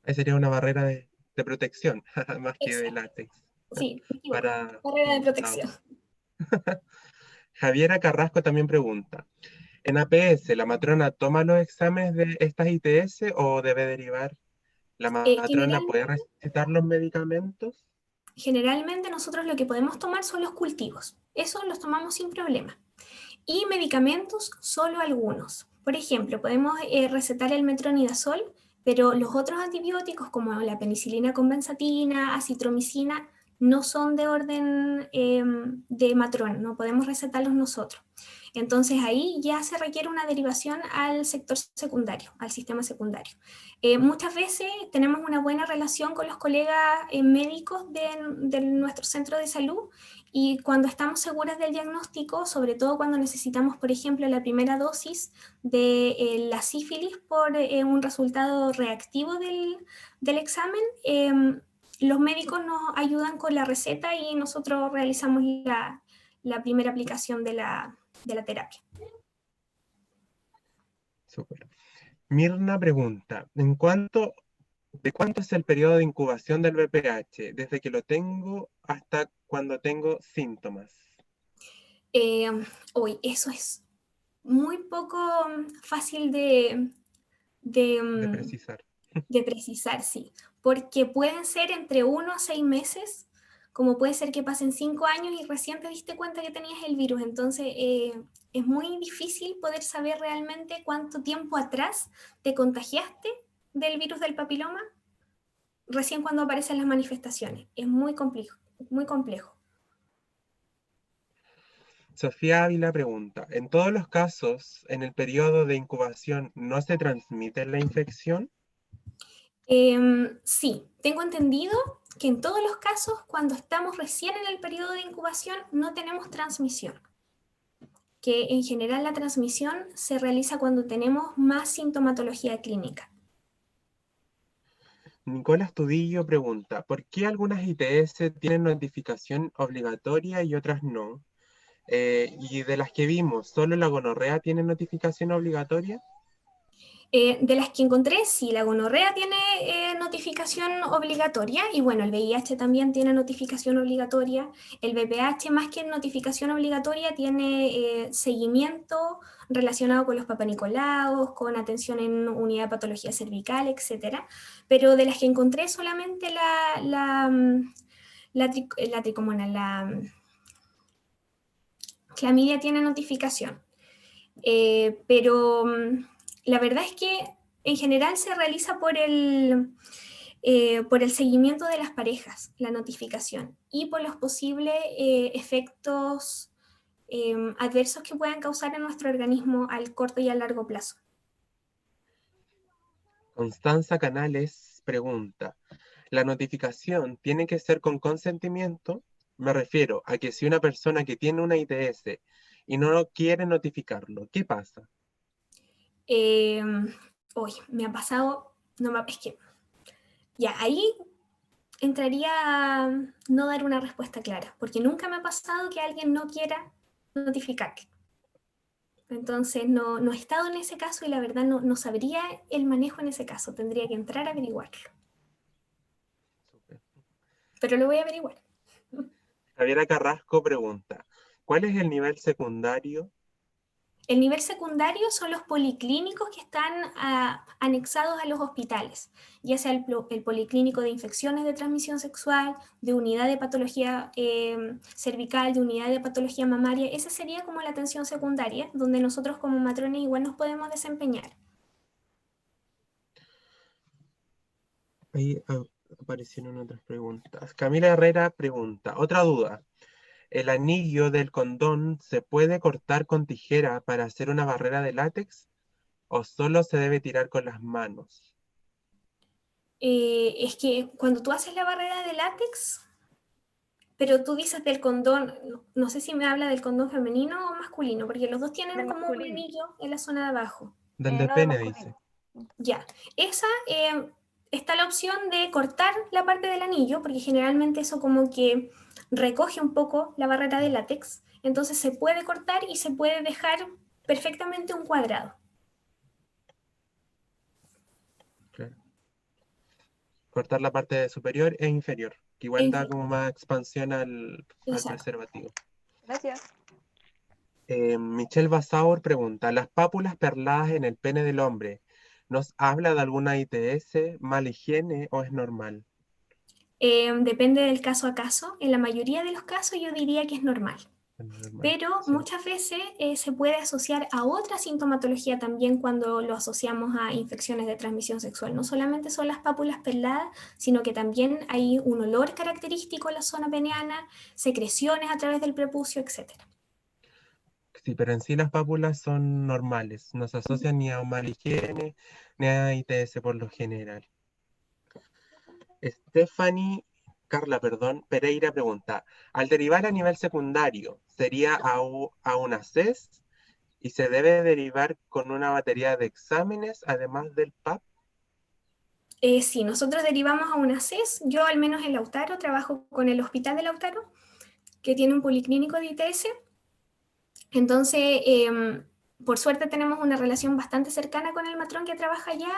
Ahí sería una barrera de protección, más que de Exacto, látex, sí, me equivoco. para Barrera de protección. embarazados. Javiera Carrasco también pregunta, ¿en APS la matrona toma los exámenes de estas ITS o debe derivar? ¿La matrona General, puede recetar los medicamentos? generalmente nosotros lo que podemos tomar son los cultivos. Eso los tomamos sin problema. Y medicamentos, solo algunos. Por ejemplo, podemos recetar el metronidazol, pero los otros antibióticos como la penicilina con benzatina, acitromicina, no son de orden de matrona, no podemos recetarlos nosotros. Entonces ahí ya se requiere una derivación al sector secundario, al sistema secundario. Muchas veces tenemos una buena relación con los colegas médicos de nuestro centro de salud y cuando estamos seguras del diagnóstico, sobre todo cuando necesitamos, por ejemplo, la primera dosis de la sífilis por un resultado reactivo del examen, los médicos nos ayudan con la receta y nosotros realizamos la primera aplicación de la terapia. Súper. Mirna pregunta, ¿de cuánto es el periodo de incubación del VPH? Desde que lo tengo hasta cuando tengo síntomas. Eh, Hoy eso es muy poco fácil de, De mm, precisar. de precisar, sí, porque pueden ser entre 1 a 6 meses, como puede ser que pasen 5 años y recién te diste cuenta que tenías el virus, entonces es muy difícil poder saber realmente cuánto tiempo atrás te contagiaste del virus del papiloma, recién cuando aparecen las manifestaciones, es muy complejo, muy complejo. Sofía Ávila pregunta, ¿en todos los casos, en el periodo de incubación, no se transmite la infección? Sí, tengo entendido que en todos los casos, cuando estamos recién en el periodo de incubación, no tenemos transmisión, que en general la transmisión se realiza cuando tenemos más sintomatología clínica. Nicolás Tudillo pregunta, ¿por qué algunas ITS tienen notificación obligatoria y otras no? Y de las que vimos, ¿solo la gonorrea tiene notificación obligatoria? De las que encontré, sí, la gonorrea tiene notificación obligatoria y bueno, el VIH también tiene notificación obligatoria. El VPH, más que notificación obligatoria, tiene seguimiento relacionado con los papanicolaos, con atención en unidad de patología cervical, etcétera. Pero de las que encontré solamente la tricomona, la clamidia tiene notificación. Pero la verdad es que en general se realiza por el seguimiento de las parejas, la notificación, y por los posibles efectos adversos que puedan causar en nuestro organismo al corto y a largo plazo. Constanza Canales pregunta, ¿la notificación tiene que ser con consentimiento? Me refiero a que si una persona que tiene una ITS y no quiere notificarlo, ¿qué pasa? Hoy me ha pasado, es que ya ahí entraría a no dar una respuesta clara, porque nunca me ha pasado que alguien no quiera notificar. Entonces no he estado en ese caso y la verdad no sabría el manejo en ese caso, tendría que entrar a averiguarlo, Súper. pero lo voy a averiguar. Javiera Carrasco pregunta, ¿cuál es el nivel secundario? El nivel secundario son los policlínicos que están anexados a los hospitales, ya sea el policlínico de infecciones de transmisión sexual, de unidad de patología cervical, de unidad de patología mamaria. Esa sería como la atención secundaria, donde nosotros como matrones igual nos podemos desempeñar. Ahí aparecieron otras preguntas. Camila Herrera pregunta, otra duda. ¿El anillo del condón se puede cortar con tijera para hacer una barrera de látex o solo se debe tirar con las manos? Es que cuando tú haces la barrera de látex, pero tú dices del condón, no sé si me habla del condón femenino o masculino, porque los dos tienen Del como un masculino. anillo en la zona de abajo. Del de No, del pene, dice. masculino. Ya, esa está la opción de cortar la parte del anillo, porque generalmente eso como que recoge un poco la barrera de látex, entonces se puede cortar y se puede dejar perfectamente un cuadrado. Claro. Cortar la parte superior e inferior, que igual da como más expansión al Exacto. preservativo. Gracias. Michelle Basaur pregunta, ¿las pápulas perladas en el pene del hombre nos habla de alguna ITS, mala higiene o es normal? Depende del caso a caso. En la mayoría de los casos yo diría que es normal. Es normal, Pero sí. muchas veces se puede asociar a otra sintomatología también cuando lo asociamos a infecciones de transmisión sexual. No solamente son las pápulas perladas, sino que también hay un olor característico en la zona peneana, secreciones a través del prepucio, etc. Sí, pero en sí las pápulas son normales, no se asocian ni a mala higiene ni a ITS por lo general. Stephanie, Carla, perdón, Pereira pregunta, al derivar a nivel secundario, ¿sería a una CES y se debe derivar con una batería de exámenes además del PAP? Sí, nosotros derivamos a una CES. Yo al menos en Lautaro trabajo con el Hospital de Lautaro, que tiene un policlínico de ITS. Entonces, por suerte tenemos una relación bastante cercana con el matrón que trabaja allá,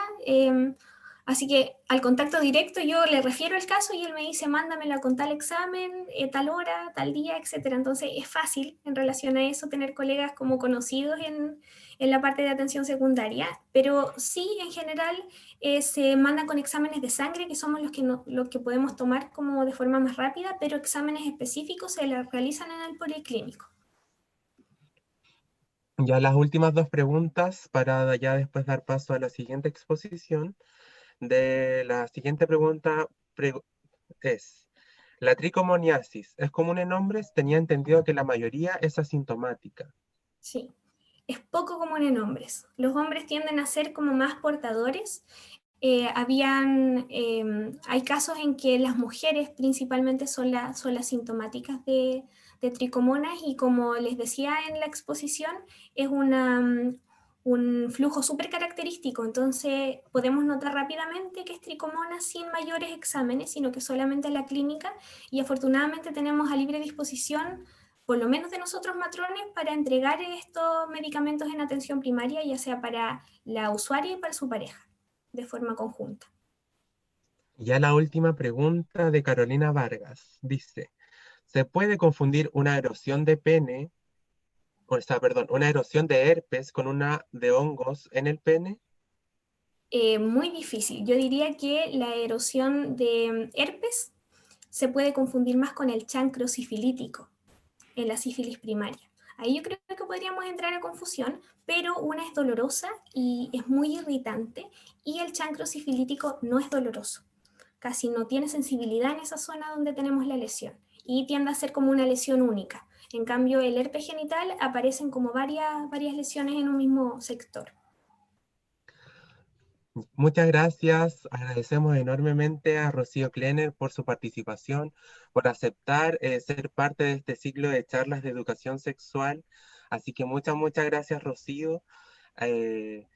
así que al contacto directo yo le refiero el caso y él me dice, mándamelo con tal examen, tal hora, tal día, etcétera. Entonces es fácil en relación a eso tener colegas como conocidos en la parte de atención secundaria, pero sí en general se manda con exámenes de sangre, que somos los que podemos tomar como de forma más rápida, pero exámenes específicos se realizan en el policlínico. Ya las últimas dos preguntas para ya después dar paso a la siguiente exposición. De la siguiente pregunta es, ¿la tricomoniasis es común en hombres? Tenía entendido que la mayoría es asintomática. Sí, es poco común en hombres. Los hombres tienden a ser como más portadores. Hay casos en que las mujeres principalmente son las sintomáticas de tricomonas y como les decía en la exposición, es un flujo súper característico, entonces podemos notar rápidamente que es tricomona sin mayores exámenes, sino que solamente en la clínica y afortunadamente tenemos a libre disposición por lo menos de nosotros matrones, para entregar estos medicamentos en atención primaria, ya sea para la usuaria y para su pareja, de forma conjunta. Ya la última pregunta de Carolina Vargas dice, ¿se puede confundir una erosión de pene, o sea, perdón, una erosión de herpes con una de hongos en el pene? Muy difícil. Yo diría que la erosión de herpes se puede confundir más con el chancro sifilítico en la sífilis primaria. Ahí yo creo que podríamos entrar a confusión, pero una es dolorosa y es muy irritante y el chancro sifilítico no es doloroso. Casi no tiene sensibilidad en esa zona donde tenemos la lesión y tiende a ser como una lesión única. En cambio, el herpes genital aparecen como varias lesiones en un mismo sector. Muchas gracias. Agradecemos enormemente a Rocío Kleiner por su participación, por aceptar ser parte de este ciclo de charlas de educación sexual. Así que muchas gracias, Rocío. Eh,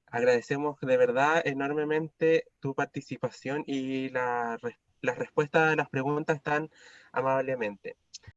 Agradecemos de verdad enormemente tu participación y las respuestas a las preguntas tan amablemente.